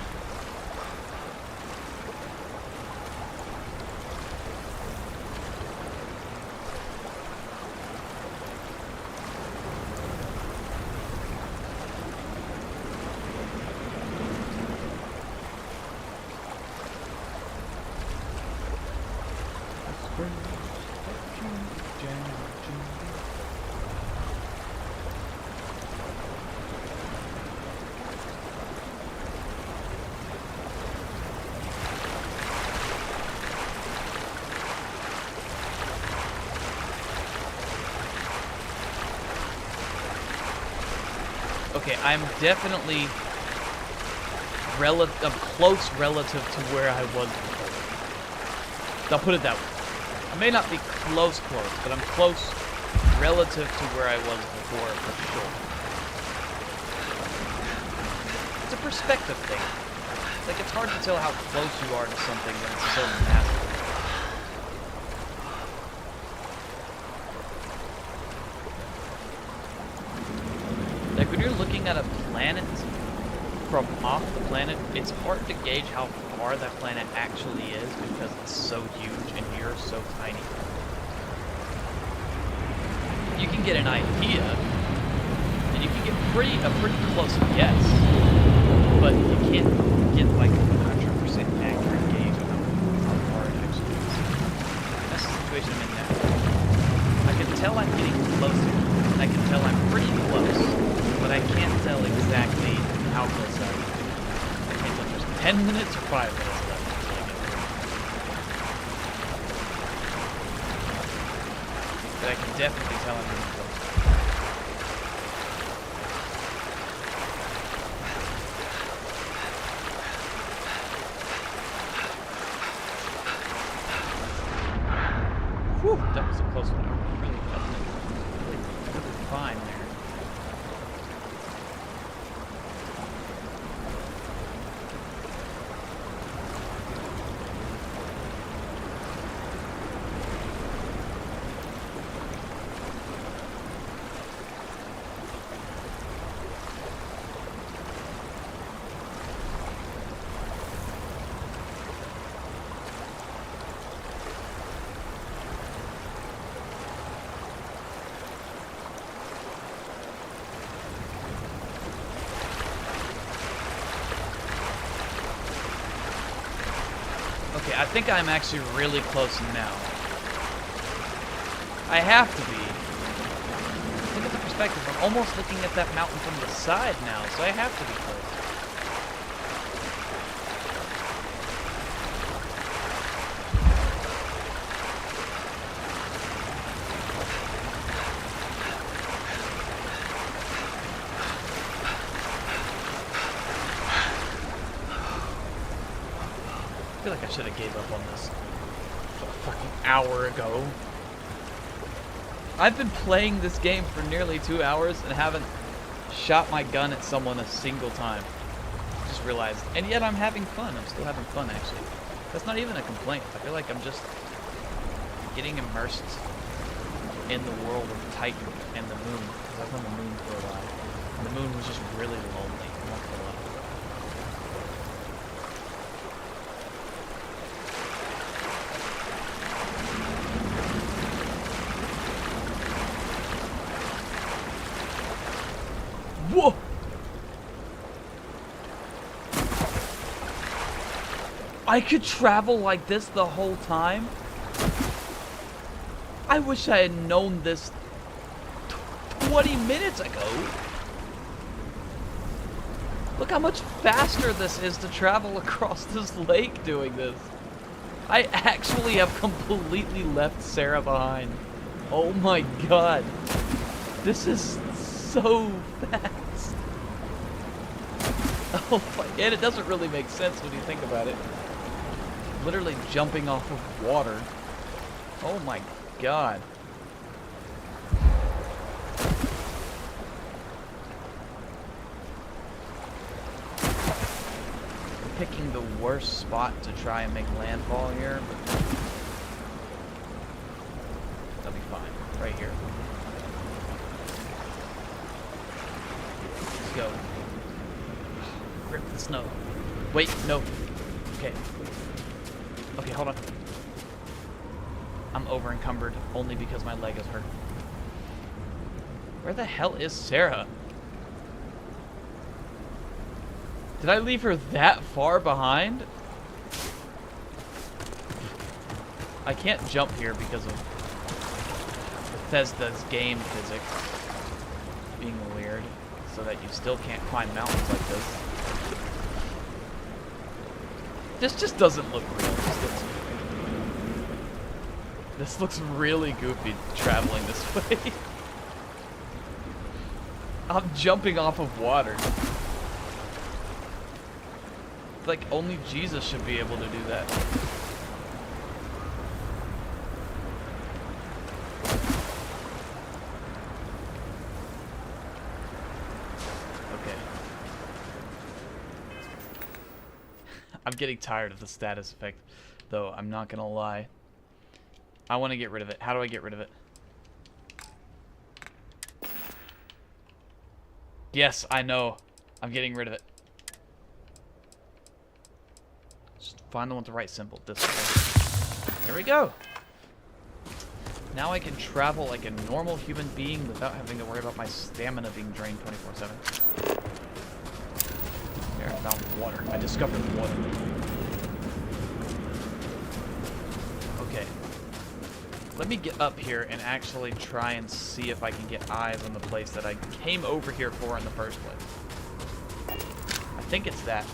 Okay, I'm definitely close relative to where I was before. I'll put it that way. I may not be close, but I'm close relative to where I was before, for sure. It's a perspective thing. Like, it's hard to tell how close you are to something when it's so massive. Like, when you're looking at a planet from off the planet, it's hard to gauge how far that planet actually is because it's so huge and you're so tiny. You can get an idea, and you can get a pretty close guess, but you can't get like a 100% accurate gauge of how far it actually is. That's the situation I'm in now. I can tell I'm getting closer, and I can tell I'm pretty close, but I can't tell exactly how close I am. I can't tell if there's 10 minutes or 5 minutes left until I get there. But I can definitely tell I'm getting close. Whew, that was a close one. I really felt it. Really fine there. Okay, I think I'm actually really close now. I have to be. Look at the perspective. I'm almost looking at that mountain from the side now, so I have to be close. I feel like I should have gave up on this a fucking hour ago. I've been playing this game for nearly 2 hours and haven't shot my gun at someone a single time. Just realized. And yet I'm having fun. I'm still having fun, actually. That's not even a complaint. I feel like I'm just getting immersed in the world of Titan and the moon. Because I was on the moon for a while. And the moon was just really lonely. I'm not gonna lie. Whoa! I could travel like this the whole time? I wish I had known this 20 minutes ago. Look how much faster this is to travel across this lake doing this. I actually have completely left Sarah behind. Oh my god. This is so fast. Oh my, and it doesn't really make sense when you think about it. Literally jumping off of water. Oh my god. Picking the worst spot to try and make landfall here, but that'll be fine. Right here. Let's go. Grip the snow. Wait, no. Okay. Okay, hold on. I'm over encumbered only because my leg is hurt. Where the hell is Sarah? Did I leave her that far behind? I can't jump here because of Bethesda's game physics being weird, so that you still can't climb mountains like this. This just doesn't look real. This looks really goofy traveling this way. I'm jumping off of water. Like, only Jesus should be able to do that. Okay. I'm getting tired of the status effect, though, I'm not gonna lie. I want to get rid of it. How do I get rid of it? Yes, I know. I'm getting rid of it. Just find the one with the right symbol. This one. There we go. Now I can travel like a normal human being without having to worry about my stamina being drained 24/7. There, I found water. I discovered water. Okay. Let me get up here and actually try and see if I can get eyes on the place that I came over here for in the first place. I think it's that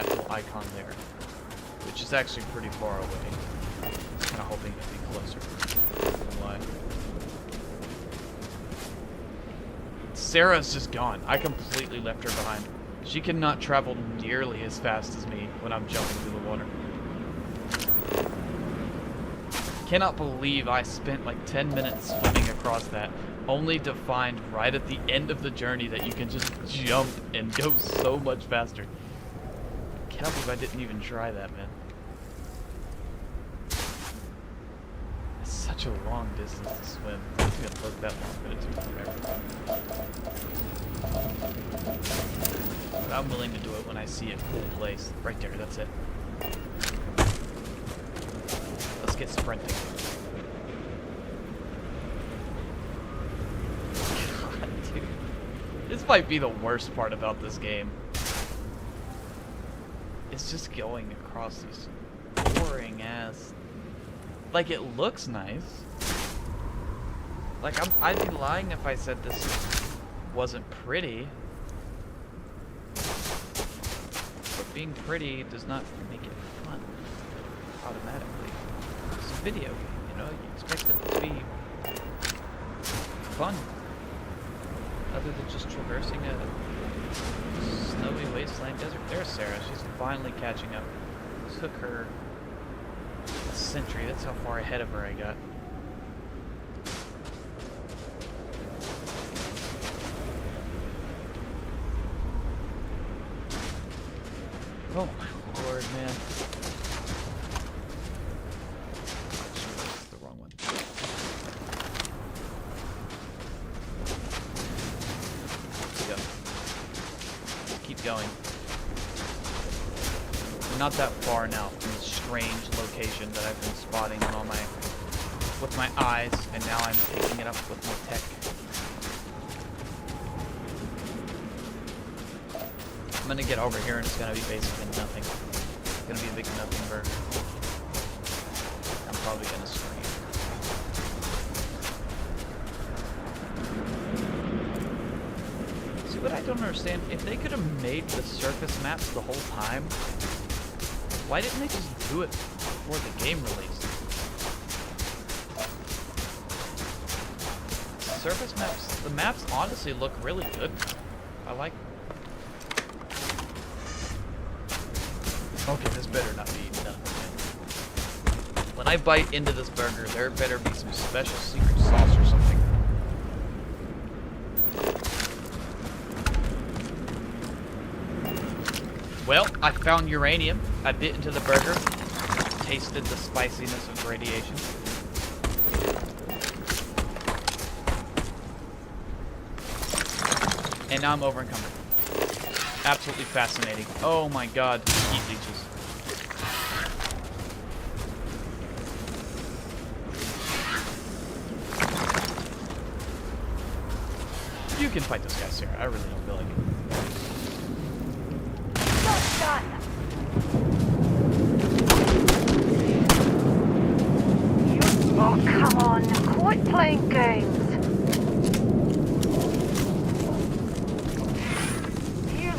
little icon there, which is actually pretty far away. Kind of hoping it'd be closer. Why? Sarah's just gone. I completely left her behind. She cannot travel nearly as fast as me when I'm jumping through the water. Cannot believe I spent like 10 minutes swimming across that, only to find right at the end of the journey that you can just jump and go so much faster. Cannot believe I didn't even try that, man. It's such a long distance to swim. It's gonna look that long, but it took forever. But I'm willing to do it when I see a cool place. Right there, that's it. Let's get sprinting. God, dude. This might be the worst part about this game. It's just going across these boring ass... Like, it looks nice. Like, I'd be lying if I said this wasn't pretty. But being pretty does not make it fun automatically. It's a video game, you know? You expect it to be fun. Other than just traversing a snowy wasteland desert. There's Sarah. She's finally catching up. Took her a century. That's how far ahead of her I got. Oh my lord, man. That's the wrong one. Yep. Keep going. We're not that far now from the strange location that I've been spotting on all my with my eyes, and now I'm picking it up with my tech. I'm gonna get over here and it's gonna be basically nothing. It's gonna be a big nothing burger. I'm probably gonna scream. See, what I don't understand, if they could have made the surface maps the whole time, why didn't they just do it before the game released? Surface maps, the maps honestly look really good. I like. Okay, this better not be nothing. When I bite into this burger, there better be some special secret sauce or something. Well, I found uranium. I bit into the burger, tasted the spiciness of radiation. And now I'm over encumbered. Absolutely fascinating. Oh my god, heat leeches. You can fight this guy, Sarah. I really don't feel like it. Oh, come on. Quit playing games.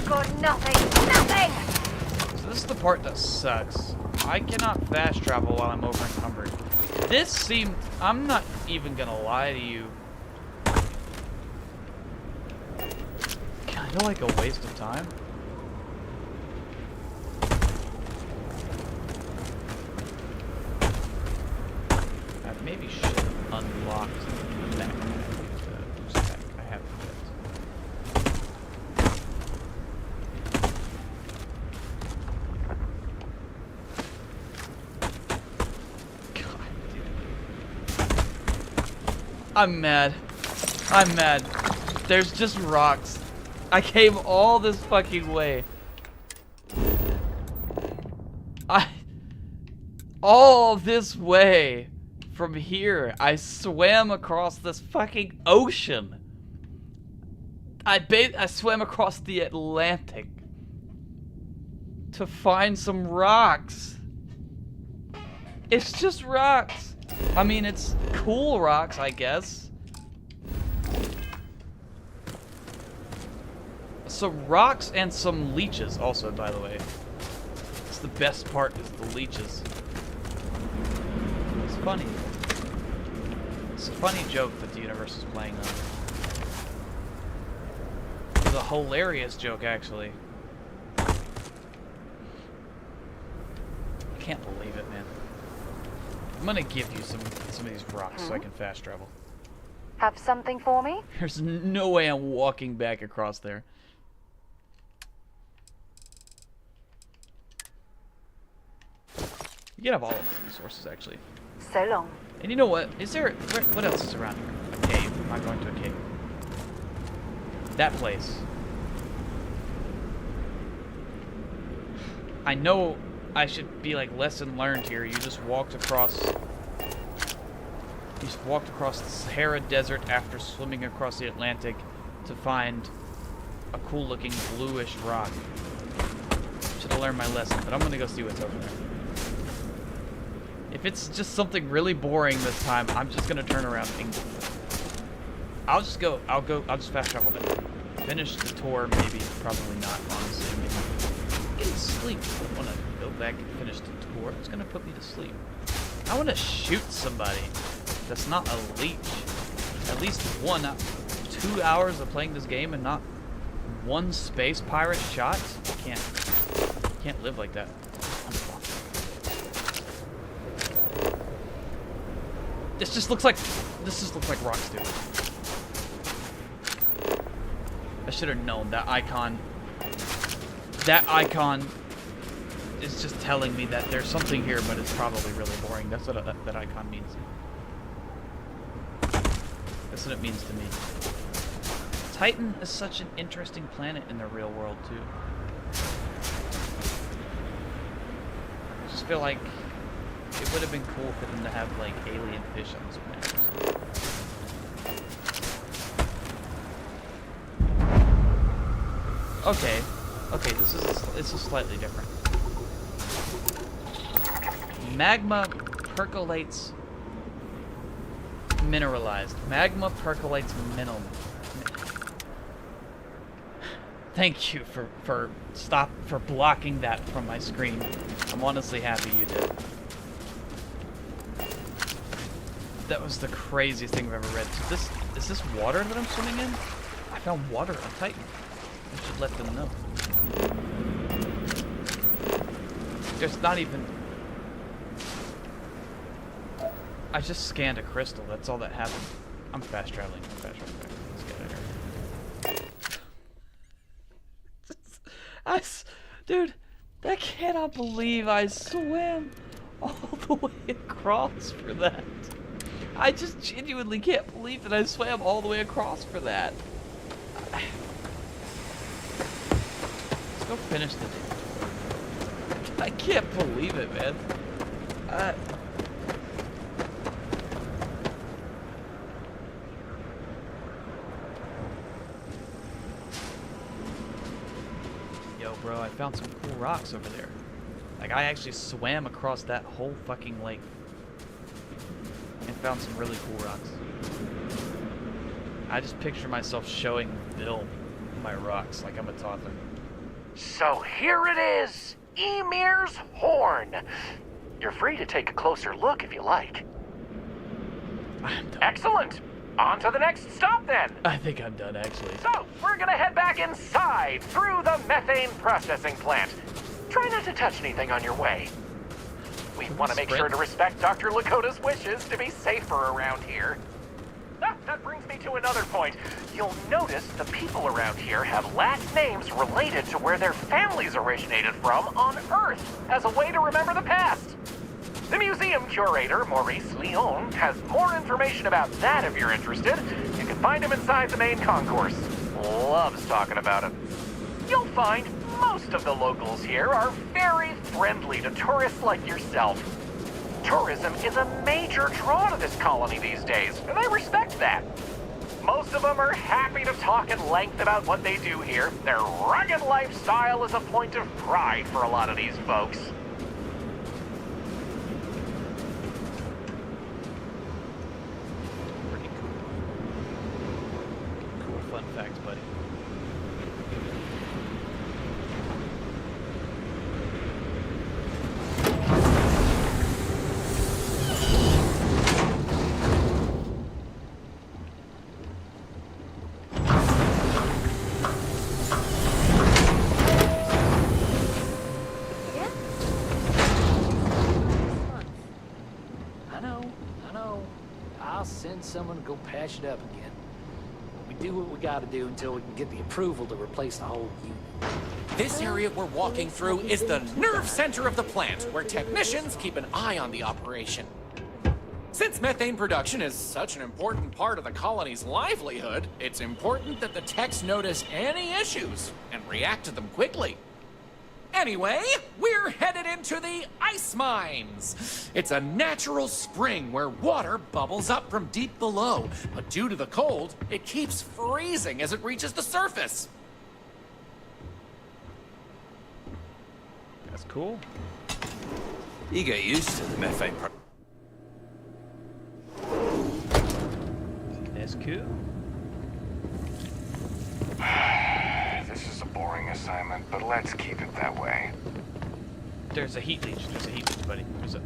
Got nothing! So this is the part that sucks. I cannot fast travel while I'm over encumbered. This seemed... I'm not even gonna lie to you. Kinda like a waste of time. I maybe should have unlocked the back. I have to get. I'm mad. I'm mad. There's just rocks. I came all this fucking way. All this way from here. I swam across this fucking ocean. I swam across the Atlantic to find some rocks. It's just rocks. I mean, it's cool rocks, I guess. Some rocks and some leeches also, by the way. It's the best part is the leeches. It's funny. It's a funny joke that the universe is playing on. It's a hilarious joke, actually. I can't believe it, man. I'm gonna give you some of these rocks so I can fast travel. Have something for me? There's no way I'm walking back across there. You can have all of the resources, actually. So long. And you know what? Is there... what else is around here? A cave. I'm not going to a cave. That place. I know I should be like lesson learned here. You just walked across... You just walked across the Sahara Desert after swimming across the Atlantic to find a cool-looking bluish rock. Should have learned my lesson, but I'm gonna go see what's over there. If it's just something really boring this time, I'm just gonna turn around and I'll just fast travel there. Finish the tour, maybe, probably not, honestly. Maybe get sleep. I don't wanna go back and finish the tour. It's gonna put me to sleep. I wanna shoot somebody that's not a leech. At least one, 2 hours of playing this game and not one space pirate shot. Can't live like that. This just looks like rocks, dude. I should have known that icon it's just telling me that there's something here, but it's probably really boring. That's what that icon means. That's what it means to me. Titan is such an interesting planet in the real world, too. I just feel like it would have been cool for them to have, like, alien fish on this planet or something. Okay. Okay, this is slightly different. Magma percolates mineralized. Magma percolates mineral. Thank you for blocking that from my screen. I'm honestly happy you did. That was the craziest thing I've ever read. Is this water that I'm swimming in? I found water on Titan. I should let them know. There's not even... I just scanned a crystal. That's all that happened. I'm fast traveling. Let's get out of here. Dude, I cannot believe I swam all the way across for that. I just genuinely can't believe that I swam all the way across for that. Let's go finish the day. I can't believe it, man. Yo, bro, I found some cool rocks over there. Like, I actually swam across that whole fucking lake and found some really cool rocks. I just picture myself showing Bill my rocks like I'm a toddler. So here it is, Emir's Horn. You're free to take a closer look if you like. Excellent. On to the next stop then. I think I'm done, actually. So, we're gonna head back inside through the methane processing plant. Try not to touch anything on your way. We want to make sure to respect Dr. Lakota's wishes to be safer around here. That brings me to another point. You'll notice the people around here have last names related to where their families originated from on Earth as a way to remember the past. The museum curator, Maurice Leon, has more information about that if you're interested. You can find him inside the main concourse. Loves talking about it. You'll find most of the locals here are very friendly to tourists like yourself. Tourism is a major draw to this colony these days, and they respect that. Most of them are happy to talk at length about what they do here. Their rugged lifestyle is a point of pride for a lot of these folks. Pretty cool. Cool fun facts, buddy. Someone to go patch it up again. We do what we gotta do until we can get the approval to replace the whole unit. This area we're walking through is the nerve center of the plant, where technicians keep an eye on the operation. Since methane production is such an important part of the colony's livelihood, it's important that the techs notice any issues and react to them quickly. Anyway, we're headed into the ice mines. It's a natural spring where water bubbles up from deep below, but due to the cold, it keeps freezing as it reaches the surface. That's cool. You get used to the methane. That's cool. This is a boring assignment, but let's keep it that way. There's a heat leech. There's a heat leech, buddy. There's a...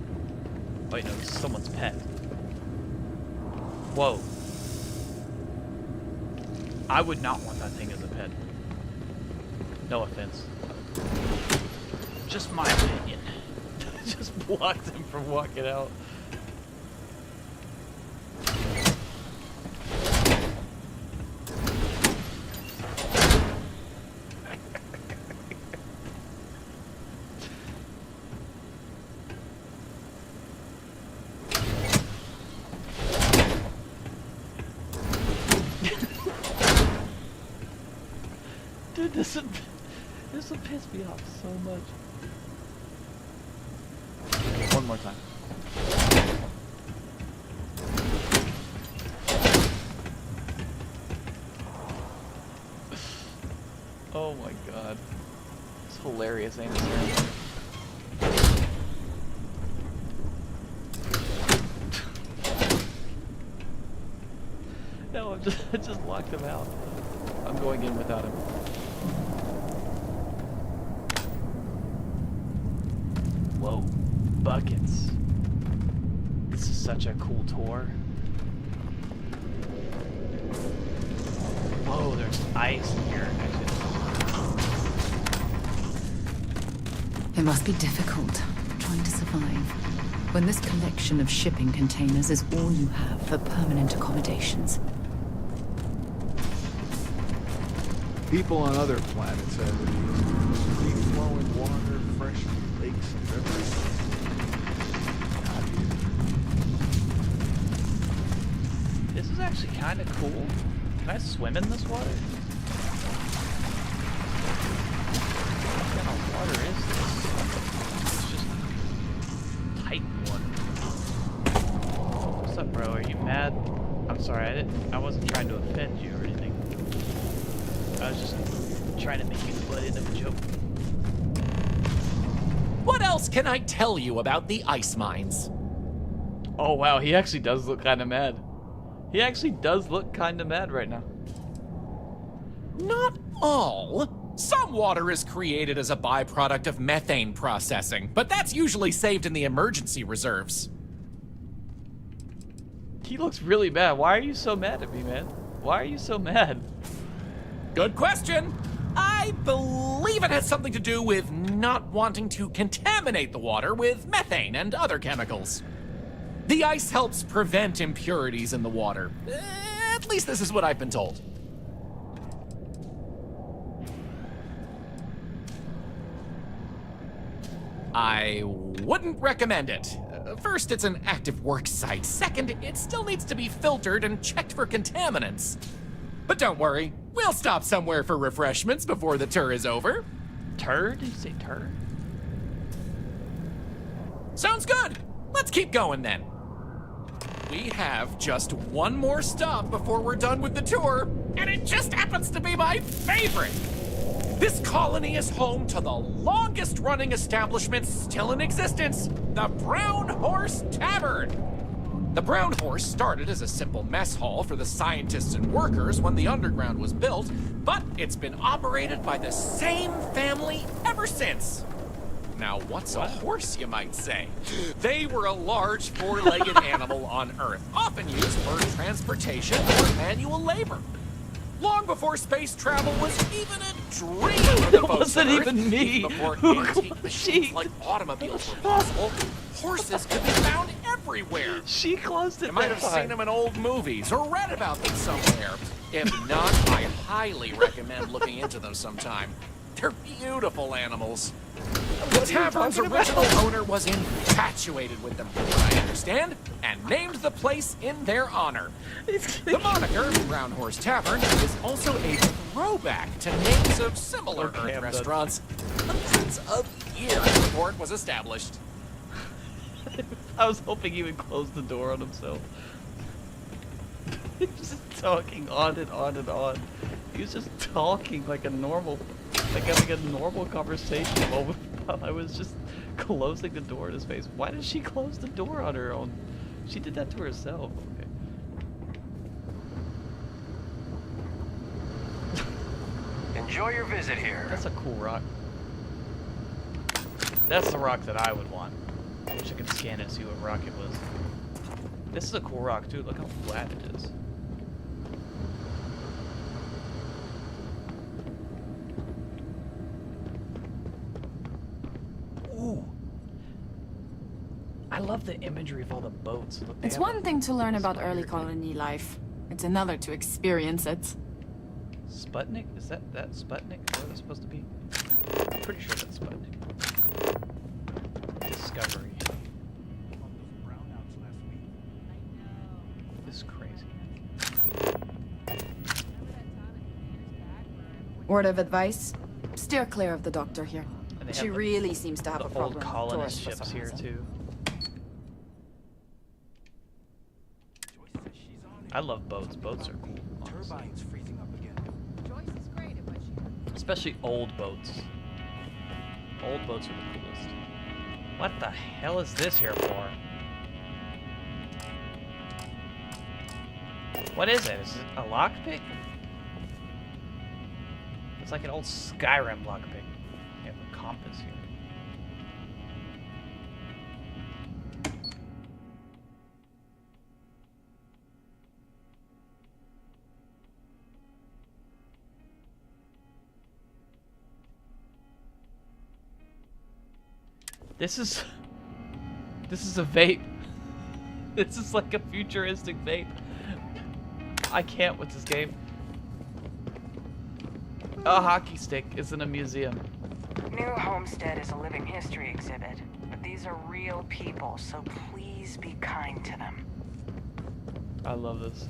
Wait, no, this is someone's pet. Whoa. I would not want that thing as a pet. No offense. Just my opinion. Just blocked him from walking out. Dude, this will piss me off so much. One more time. Oh my god. It's hilarious, ain't it? No, I just locked him out. I'm going in without him. Whoa, buckets. This is such a cool tour. Whoa, there's ice here. It must be difficult trying to survive when this collection of shipping containers is all you have for permanent accommodations. People on other planets have it easy. Free-flowing water, fresh lakes and rivers. This is actually kind of cool. Can I swim in this water? What kind of water is this? It's just tight water. What's up, bro? Are you mad? I'm sorry, I wasn't trying to offend you or anything. I was just trying to make you butt into a joke. What else can I tell you about the ice mines? Oh wow, he actually does look kind of mad. He actually does look kind of mad right now. Not all. Some water is created as a byproduct of methane processing, but that's usually saved in the emergency reserves. He looks really mad. Why are you so mad at me, man? Why are you so mad? Good question. I believe it has something to do with not wanting to contaminate the water with methane and other chemicals. The ice helps prevent impurities in the water. At least this is what I've been told. I wouldn't recommend it. First, it's an active work site. Second, it still needs to be filtered and checked for contaminants. But don't worry, we'll stop somewhere for refreshments before the tour is over. Tur? Did you say tur? Sounds good. Let's keep going then. We have just one more stop before we're done with the tour, and it just happens to be my favorite. This colony is home to the longest running establishment still in existence, the Brown Horse Tavern. The Brown Horse started as a simple mess hall for the scientists and workers when the underground was built, but it's been operated by the same family ever since. Now, what's a horse, you might say? They were a large four-legged animal on Earth, often used for transportation or manual labor. Long before space travel was even a dream for the It folks wasn't on Earth, even me before who antique machines like automobiles were possible, horses could be found everywhere. She closed it. You might that have time. seen them in old movies or read about them somewhere. If not, I highly recommend looking into them sometime. They're beautiful animals. The tavern's original owner was infatuated with them, from what I understand, and named the place in their honor. The moniker, Brown Horse Tavern, is also a throwback to names of similar Earth restaurants hundreds of years before it was established. I was hoping he would close the door on himself. He was just talking on and on and on. He was just talking like a normal, like having a normal conversation while I was just closing the door in his face. Why did she close the door on her own? She did that to herself. Okay. Enjoy your visit here. That's a cool rock. That's the rock that I would want. I wish I could scan it and see what rock it was. This is a cool rock too. Look how flat it is. Ooh. I love the imagery of all the boats. Look, It's one thing to learn about early colony life. It's another to experience it. Sputnik? Is that Sputnik? Is that what it's supposed to be? I'm pretty sure that's Sputnik. Discovery. This is crazy. Word of advice? Steer clear of the doctor here. And they She have really seems to have a the problem old with colonist tourists for ships some here reason. too. I love boats. Boats are cool. Honestly. freezing up again. Especially old boats. Old boats are the coolest. What the hell is this here for? What is it? Is it a lockpick? It's like an old Skyrim lockpick. We have a compass here. This is a vape. This is like a futuristic vape. I can't with this game. A hockey stick is in a museum. New Homestead is a living history exhibit, but these are real people, so please be kind to them. I love this.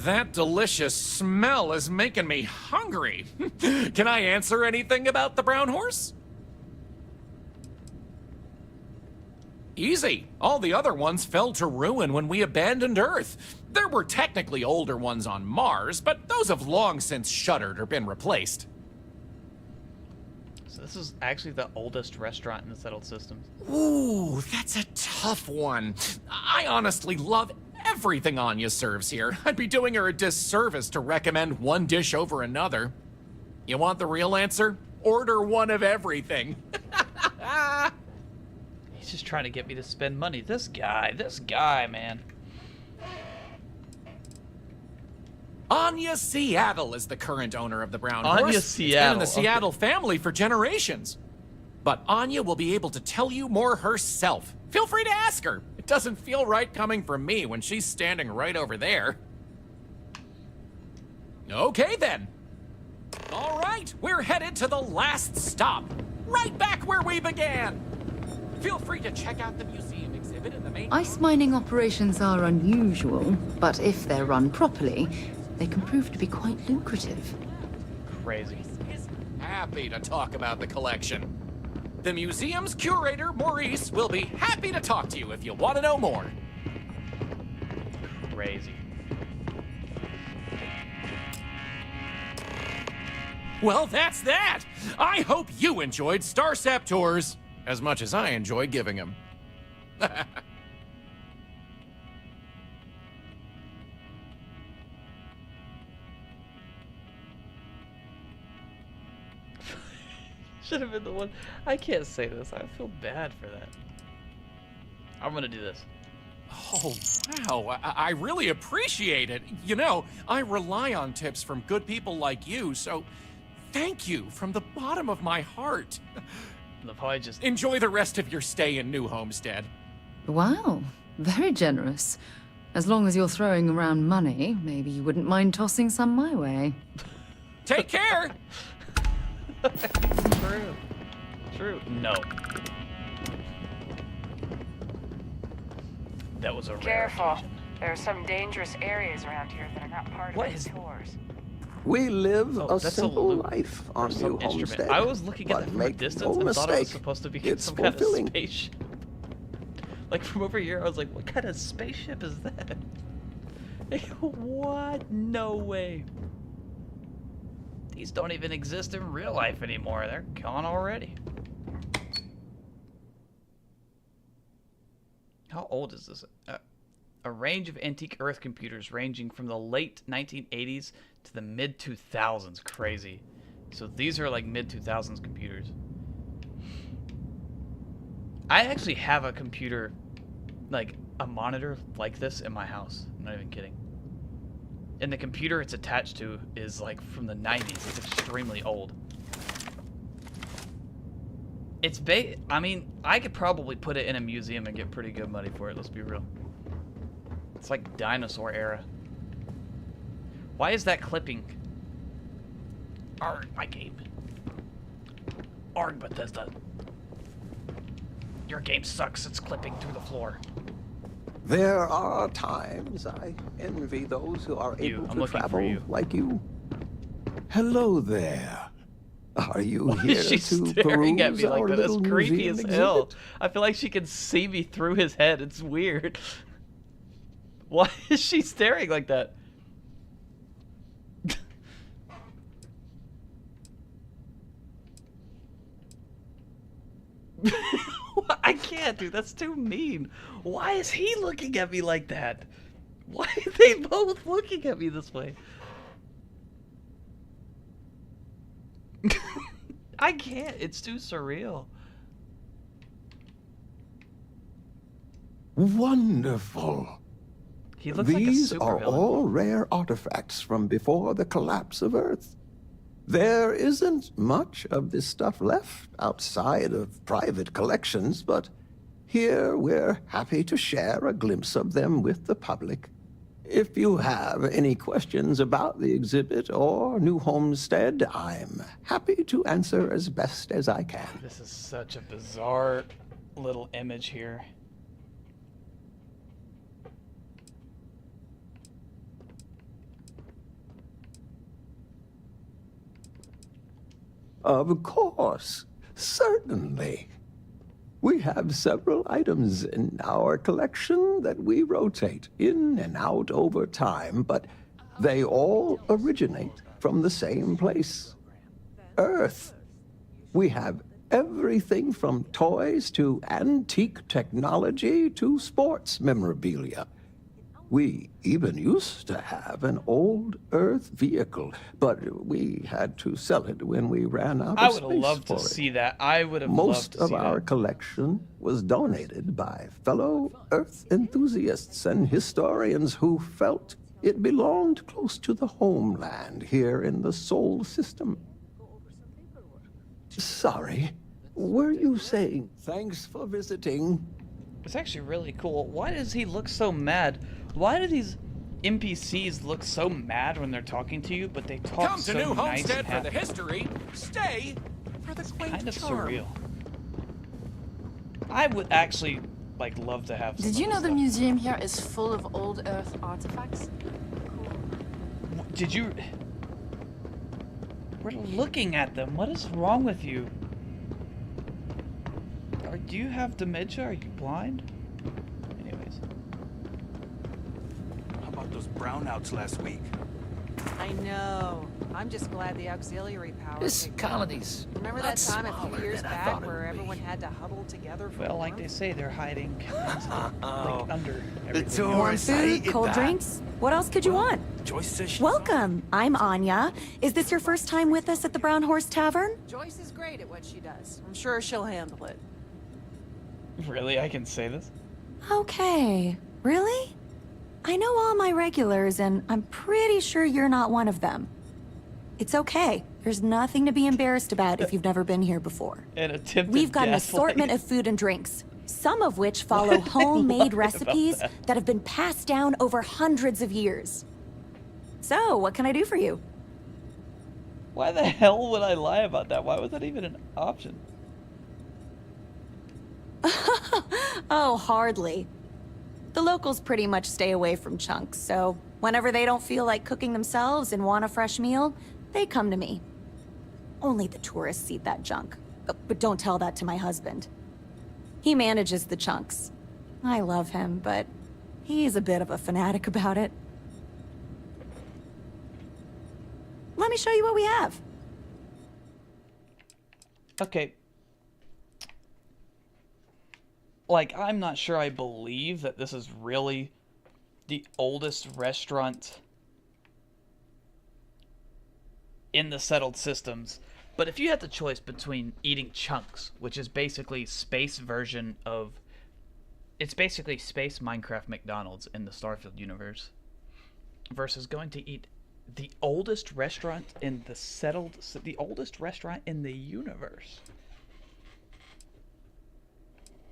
That delicious smell is making me hungry. Can I answer anything about the brown horse? Easy. All the other ones fell to ruin when we abandoned Earth. There were technically older ones on Mars, but those have long since shuttered or been replaced. So this is actually the oldest restaurant in the settled systems. Ooh, that's a tough one. I honestly love everything Anya serves here. I'd be doing her a disservice to recommend one dish over another. You want the real answer? Order one of everything. He's just trying to get me to spend money. This guy, man. Anya Seattle is the current owner of the Brown Anya Horse. Seattle. It's been in the Okay. Seattle family for generations. But Anya will be able to tell you more herself. Feel free to ask her. It doesn't feel right coming from me when she's standing right over there. Okay then. All right, we're headed to the last stop. Right back where we began. Feel free to check out the museum exhibit in the main... Ice mining operations are unusual, but if they're run properly, they can prove to be quite lucrative. Crazy. Happy to talk about the collection. The museum's curator, Maurice, will be happy to talk to you if you want to know more. Crazy. Well, that's that. I hope you enjoyed Starsap Tours as much as I enjoy giving them. Should have been the one. I can't say this. I feel bad for that. I'm gonna do this. Oh, wow. I really appreciate it. You know, I rely on tips from good people like you, so thank you from the bottom of my heart. They'll probably just... Enjoy the rest of your stay in New Homestead. Wow, very generous. As long as you're throwing around money, maybe you wouldn't mind tossing some my way. Take care! True. True. No. That was a rare Careful. occasion. There are some dangerous areas around here that are not part What of is- the tours. We live Oh, a that's simple loop life on some New instrument. Homestead. I was looking at but it from a make distance no and thought it was mistake, supposed to be it's some fulfilling. kind of spaceship. Like from over here, I was like, what kind of spaceship is that? What? No way. These don't even exist in real life anymore. They're gone already. How old is this? A range of antique Earth computers ranging from the late 1980s to the mid-2000s. Crazy. So these are like mid-2000s computers. I actually have a computer, like a monitor like this in my house. I'm not even kidding. And the computer it's attached to is like from the 90s. It's extremely old. It's I mean, I could probably put it in a museum and get pretty good money for it, let's be real. It's like dinosaur era. Why is that clipping? Arg, my game. Arg, Bethesda. Your game sucks. It's clipping through the floor. There are times I envy those who are able to travel like you. Hello there. Are you Why here is she to staring at peruse me like our that? That's little creepy museum as hell. exhibit? I feel like she can see me through his head. It's weird. Why is she staring like that? I can't, dude. That's too mean. Why is he looking at me like that? Why are they both looking at me this way? I can't. It's too surreal. Wonderful. He looks like a These supervillain. are all rare artifacts from before the collapse of Earth. There isn't much of this stuff left outside of private collections, but here we're happy to share a glimpse of them with the public. If you have any questions about the exhibit or New Homestead, I'm happy to answer as best as I can. This is such a bizarre little image here. Of course, certainly. We have several items in our collection that we rotate in and out over time, but they all originate from the same place, Earth. We have everything from toys to antique technology to sports memorabilia. We even used to have an old Earth vehicle, but we had to sell it when we ran out I of would have space loved to for it. see that. I would have loved Most to see of our that. collection was donated by fellow Earth enthusiasts and historians who felt it belonged close to the homeland here in the Sol system. Sorry, were you saying thanks for visiting? It's actually really cool. Why does he look so mad? Why do these NPCs look so mad when they're talking to you, but they talk Come so to New nice Homestead and for the happy? history. Stay for the quaint Kind of charm. surreal. I would actually love to have. Did some you of know this the museum here is full of old Earth artifacts? stuff. Did you? We're looking at them. What is wrong with you? Do you have dementia? Are you blind? Anyways. How about those brownouts last week? I know. I'm just glad the auxiliary power. This kicked colony's in. Remember that time a few years back where everyone had to huddle together for Well, like they say, they're hiding under The everything. tour Warm food, cold drinks. What else could you want? Joyce says she's Welcome. I'm Anya. Is this your first time with us at the Brown Horse Tavern? Joyce is great at what she does. I'm sure she'll handle it. Really? I can say this? Okay. Really? I know all my regulars, and I'm pretty sure you're not one of them. It's okay. There's nothing to be embarrassed about if you've never been here before. An attempted We've got an gaslight. assortment of food and drinks, some of which follow homemade recipes that have been passed down over hundreds of years. So, what can I do for you? Why the hell would I lie about that? Why was that even an option? Oh, hardly. The locals pretty much stay away from chunks, so whenever they don't feel like cooking themselves and want a fresh meal, they come to me. Only the tourists eat that junk. But don't tell that to my husband. He manages the chunks. I love him, but he's a bit of a fanatic about it. Let me show you what we have. Okay. I'm not sure I believe that this is really the oldest restaurant in the settled systems. But if you had the choice between eating chunks, which is basically space version of... It's basically space Minecraft McDonald's in the Starfield universe, versus going to eat the oldest restaurant in the oldest restaurant in the universe.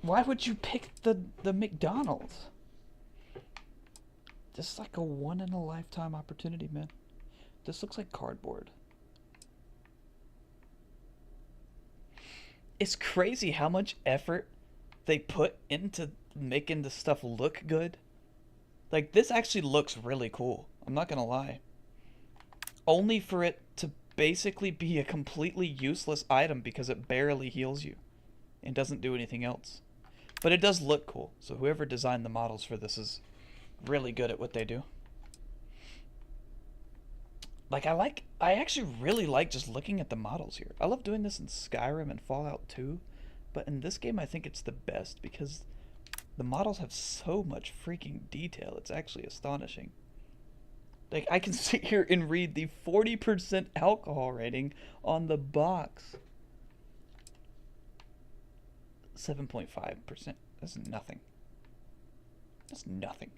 Why would you pick the McDonald's? This is like a one-in-a-lifetime opportunity, man. This looks like cardboard. It's crazy how much effort they put into making the stuff look good. Like, this actually looks really cool. I'm not gonna lie. Only for it to basically be a completely useless item because it barely heals you and doesn't do anything else. But it does look cool. So whoever designed the models for this is really good at what they do. Like, I actually really like just looking at the models here. I love doing this in Skyrim and Fallout 2, but in this game I think it's the best because the models have so much freaking detail. It's actually astonishing. Like, I can sit here and read the 40% alcohol rating on the box. 7.5%. That's nothing. That's nothing.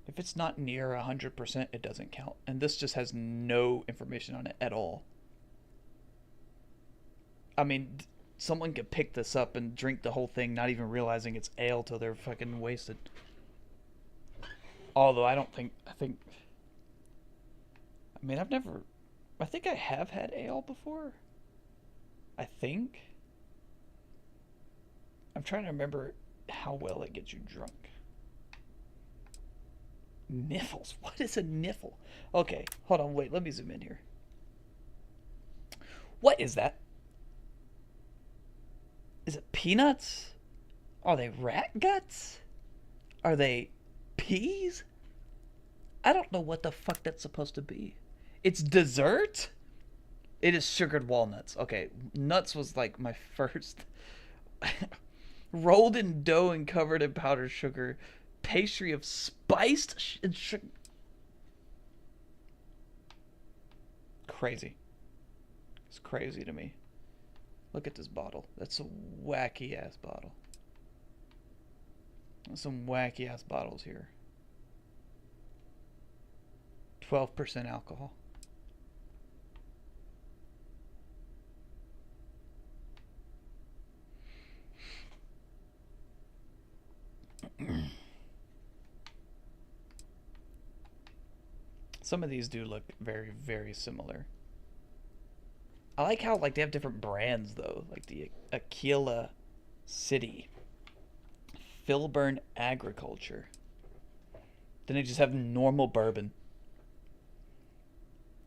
If it's not near 100%, it doesn't count. And this just has no information on it at all. I mean, someone could pick this up and drink the whole thing, not even realizing it's ale till they're fucking wasted. Although I think I have had ale before. I think. I'm trying to remember how well it gets you drunk. Niffles? What is a niffle? Okay, hold on, wait, let me zoom in here. What is that? Is it peanuts? Are they rat guts? Are they peas? I don't know what the fuck that's supposed to be. It's dessert? It is sugared walnuts. Okay, nuts was like my first. Rolled in dough and covered in powdered sugar. Pastry of spiced sugar. Crazy. It's crazy to me. Look at this bottle. That's a wacky ass bottle. There's some wacky ass bottles here. 12% alcohol. Some of these do look very, very similar. I like how they have different brands though, like the Aquila City, Filburn Agriculture. Then they just have normal bourbon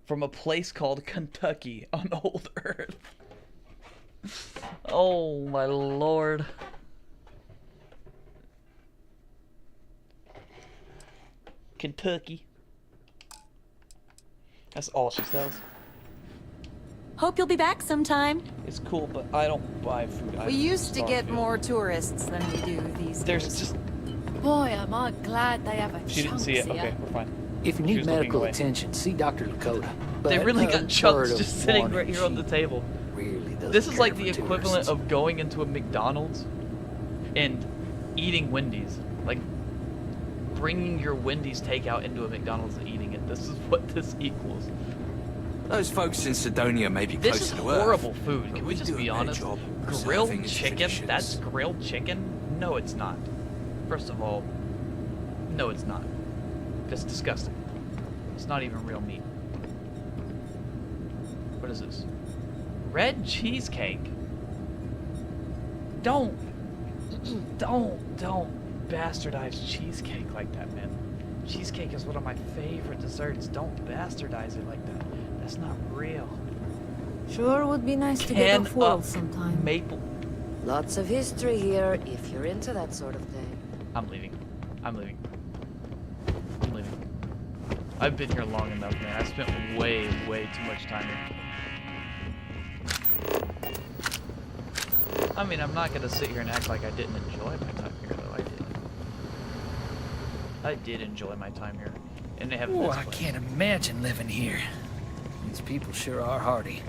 from a place called Kentucky on Old Earth. Oh my lord. Kentucky. That's all she sells. Hope you'll be back sometime. It's cool, but I don't buy food. We used to get more tourists than we do these days. There's just... Boy, am I glad they have a She didn't see it. Okay, we're fine. If you need medical attention, see Dr. Lakota. They really got chunks bird just of sitting warning, right here on the she table. Really doesn't This is care like for the equivalent tourists. of going into a McDonald's and eating Wendy's. Like, bringing your Wendy's takeout into a McDonald's and eating it. This is what this equals. Those folks in Sidonia may be This close is to Earth, horrible food. but Can we we just do be a better honest? job Grilled preserving its chicken? traditions. That's grilled chicken? No, it's not. First of all, no, it's not. That's disgusting. It's not even real meat. What is this? Red cheesecake. Don't bastardize cheesecake like that, man. Cheesecake is one of my favorite desserts. Don't bastardize it like that. That's not real. Sure would be nice to get off world sometime. Maple. Lots of history here, if you're into that sort of thing. I'm leaving. I'm leaving. I'm leaving. I've been here long enough, man. I spent way, way too much time here. I mean, I'm not gonna sit here and act like I didn't enjoy my time here, though. I did. I did enjoy my time here. And they have Oh, this I place. can't imagine living here. These people sure are hardy.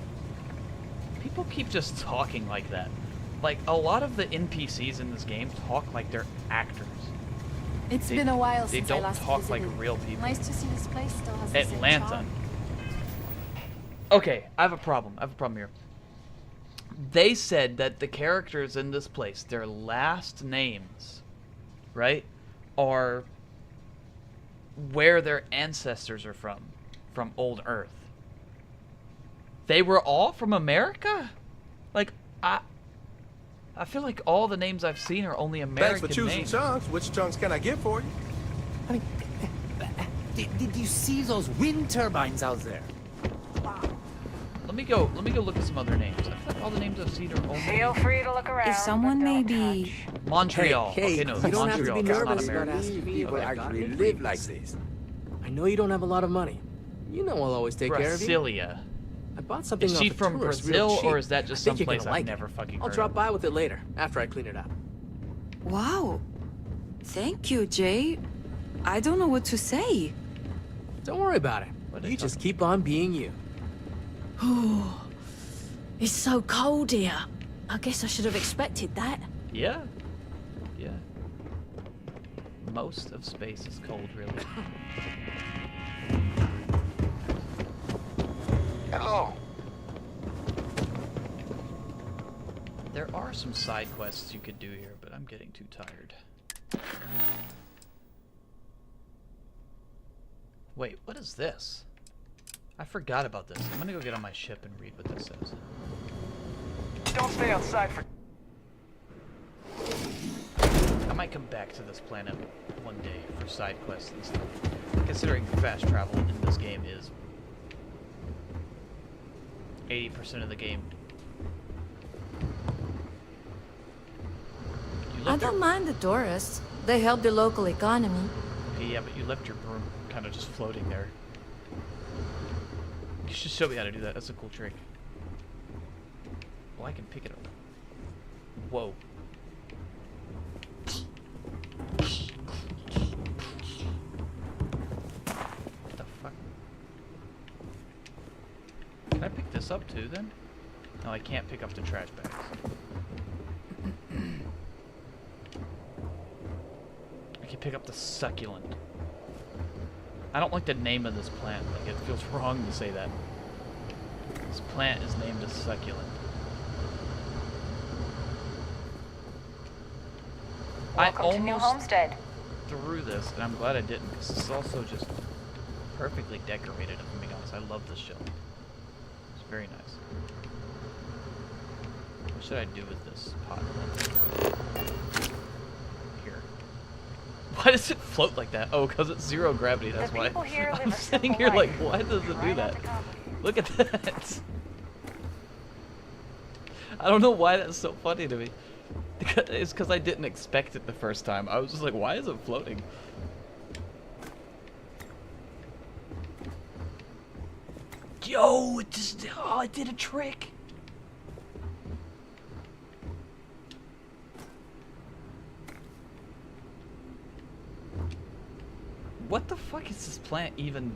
People keep just talking like that. Like, a lot of the NPCs in this game talk like they're actors. It's been a while They since I don't last talk like visited. real people. Nice to see this place still has the same Atlanta. charm. Okay, I have a problem. here. They said that the characters in this place, their last names, right, are where their ancestors are from Old Earth. They were all from America? Like, I feel like all the names I've seen are only American Thanks for choosing names. chunks. Which chunks can I get for you? I mean, did you see those wind turbines out there? Let me go look at some other names. I feel like all the names I've seen are only... Feel free to look around. If someone maybe... Montreal. Hey, okay, no, you don't have to Montreal. be That's nervous not about American. asking people Okay. actually live like this. I know you don't have a lot of money. You know I'll always take care of you. Brasilia. I bought something Is off she a from tourist Brazil, real cheap. or is that just I think some you're place gonna I've like never it. fucking I'll heard drop of? by with it later, after I clean it up. Wow. Thank you, Jay. I don't know what to say. Don't worry about it. You just keep on being you. Oh, it's so cold here. I guess I should have expected that. Yeah. Yeah. Most of space is cold, really. Hello. There are some side quests you could do here, but I'm getting too tired. Wait, what is this? I forgot about this. I'm gonna go get on my ship and read what this says. Don't stay outside for... I might come back to this planet one day for side quests and stuff. Considering fast travel in this game is 80% of the game. I don't mind the tourists. They help the local economy. Okay, yeah, but you left your broom kind of just floating there. You should show me how to do that. That's a cool trick. Oh, I can pick it up. Whoa. What the fuck? Can I pick this up too then? No, I can't pick up the trash bags. I can pick up the succulent. I don't like the name of this plant. Like, it feels wrong to say that. This plant is named a succulent. Welcome to New Homestead. Through this, and I'm glad I didn't, because this is also just perfectly decorated, if I'm being honest. I love this shell. It's very nice. What should I do with this pot? Here. Why does it float like that? Oh, because it's zero gravity, that's why. I'm sitting here like, why does it do that? Look at that. I don't know why that's so funny to me. It's because I didn't expect it the first time. I was just like, why is it floating? Yo, it just, oh, it did a trick. What the fuck is this plant even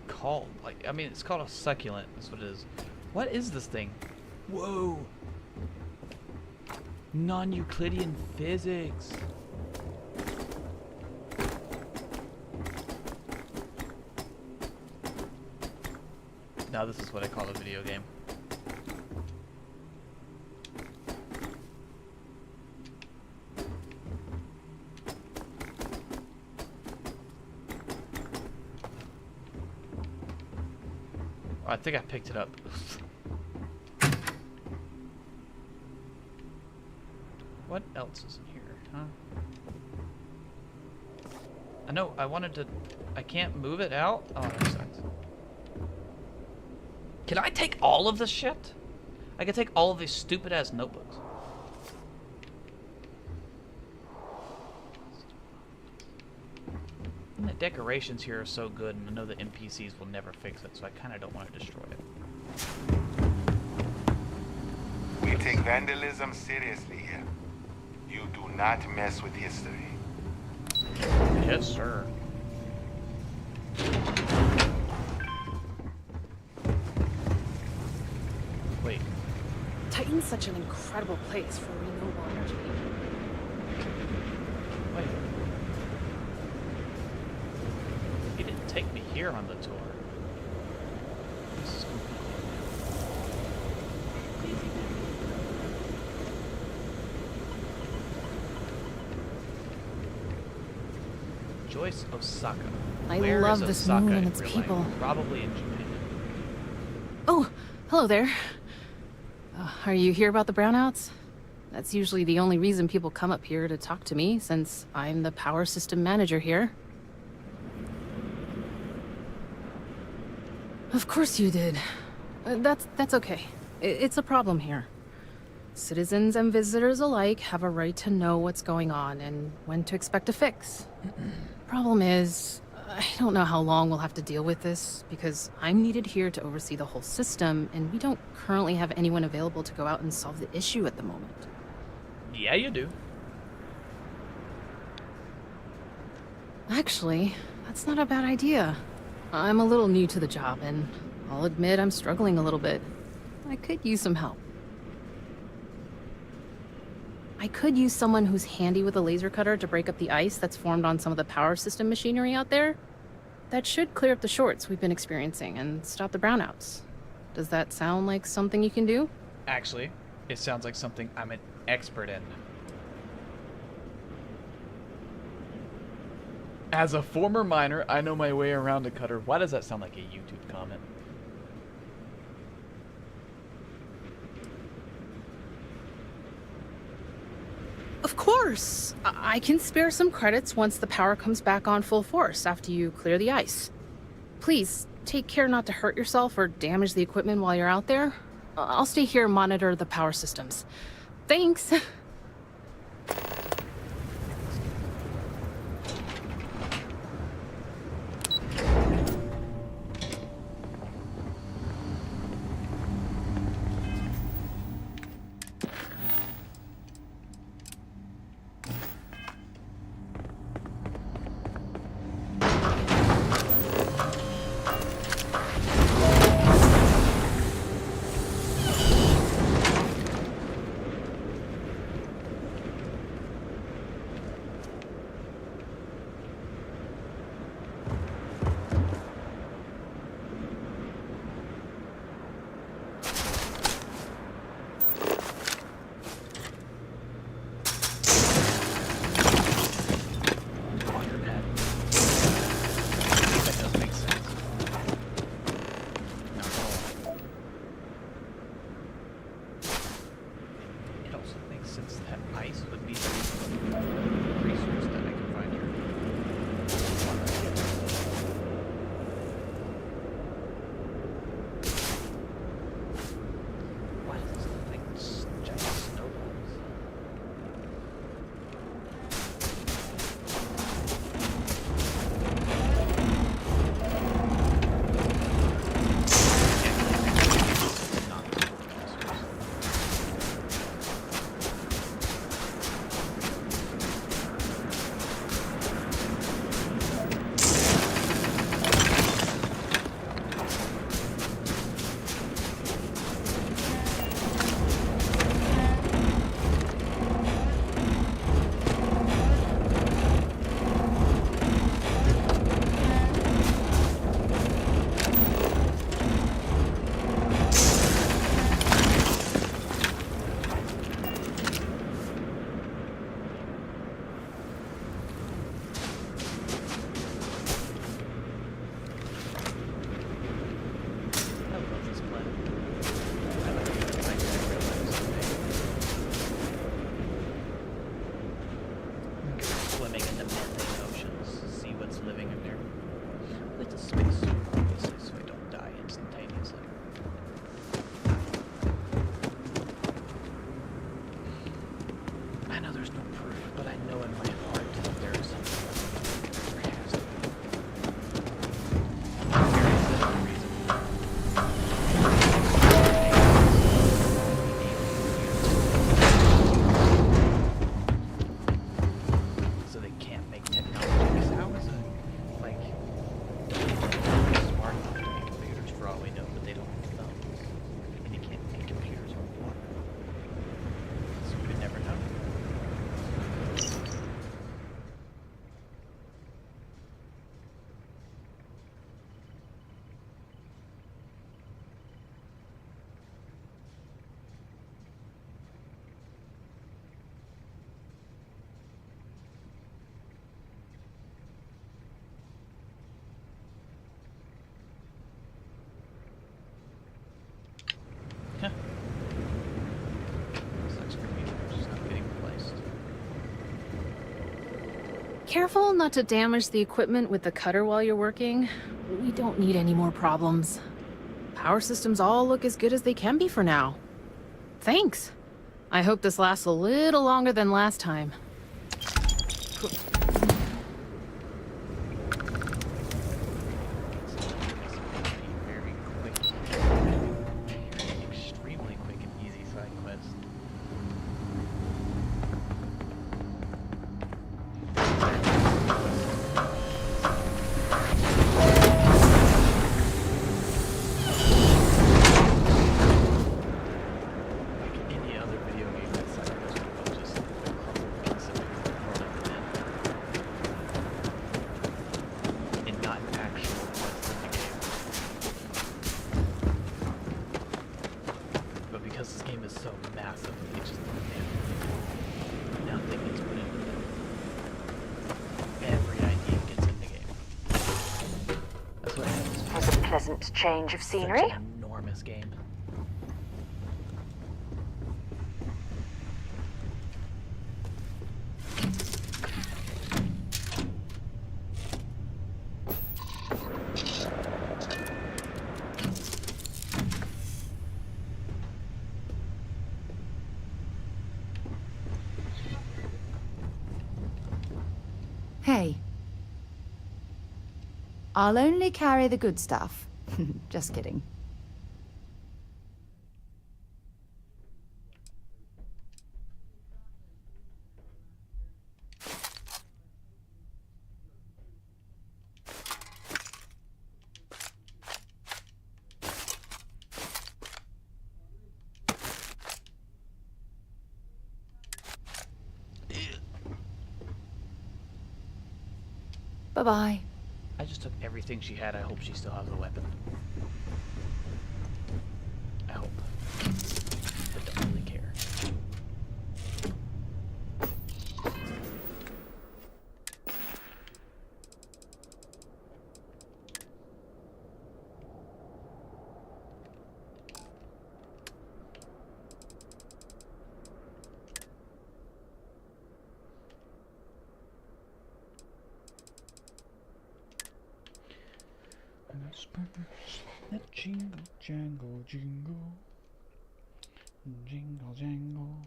called? Like, I mean, it's called a succulent. That's what it is. What is this thing? Whoa. Non-Euclidean physics. Now this is what I call a video game. Oh, I think I picked it up. What else is in here, huh? I know, I wanted to... I can't move it out? Oh, that sucks. Can I take all of this shit? I can take all of these stupid-ass notebooks. And the decorations here are so good, and I know the NPCs will never fix it, so I kind of don't want to destroy it. We take vandalism seriously here. You do not mess with history. Yes, sir. Wait. Titan's such an incredible place for renewable energy. Wait. He didn't take me here on the tour. This is Joyce Osaka. I Where love is this Osaka moon and in its real life? people. Probably in Japan. Oh, hello there. Are you here about the brownouts? That's usually the only reason people come up here to talk to me, since I'm the power system manager here. Of course you did. That's okay. It's a problem here. Citizens and visitors alike have a right to know what's going on and when to expect a fix. Problem is, I don't know how long we'll have to deal with this, because I'm needed here to oversee the whole system, and we don't currently have anyone available to go out and solve the issue at the moment. Yeah, you do. Actually, that's not a bad idea. I'm a little new to the job, and I'll admit I'm struggling a little bit. I could use some help. I could use someone who's handy with a laser cutter to break up the ice that's formed on some of the power system machinery out there. That should clear up the shorts we've been experiencing and stop the brownouts. Does that sound like something you can do? Actually, it sounds like something I'm an expert in. As a former miner, I know my way around a cutter. Why does that sound like a YouTube comment? Of course! I can spare some credits once the power comes back on full force after you clear the ice. Please, take care not to hurt yourself or damage the equipment while you're out there. I'll stay here and monitor the power systems. Thanks! careful not to damage the equipment with the cutter while you're working. We don't need any more problems. Power systems all look as good as they can be for now. Thanks. I hope this lasts a little longer than last time. Very quick. Extremely quick and easy side quest. Pleasant change of scenery. Such an enormous game. Hey. I'll only carry the good stuff. Just kidding. Bye-bye. I just took everything she had. I hope she still has the weapon. I hope. But don't really care. That jingle, jangle, jingle, jingle, jangle.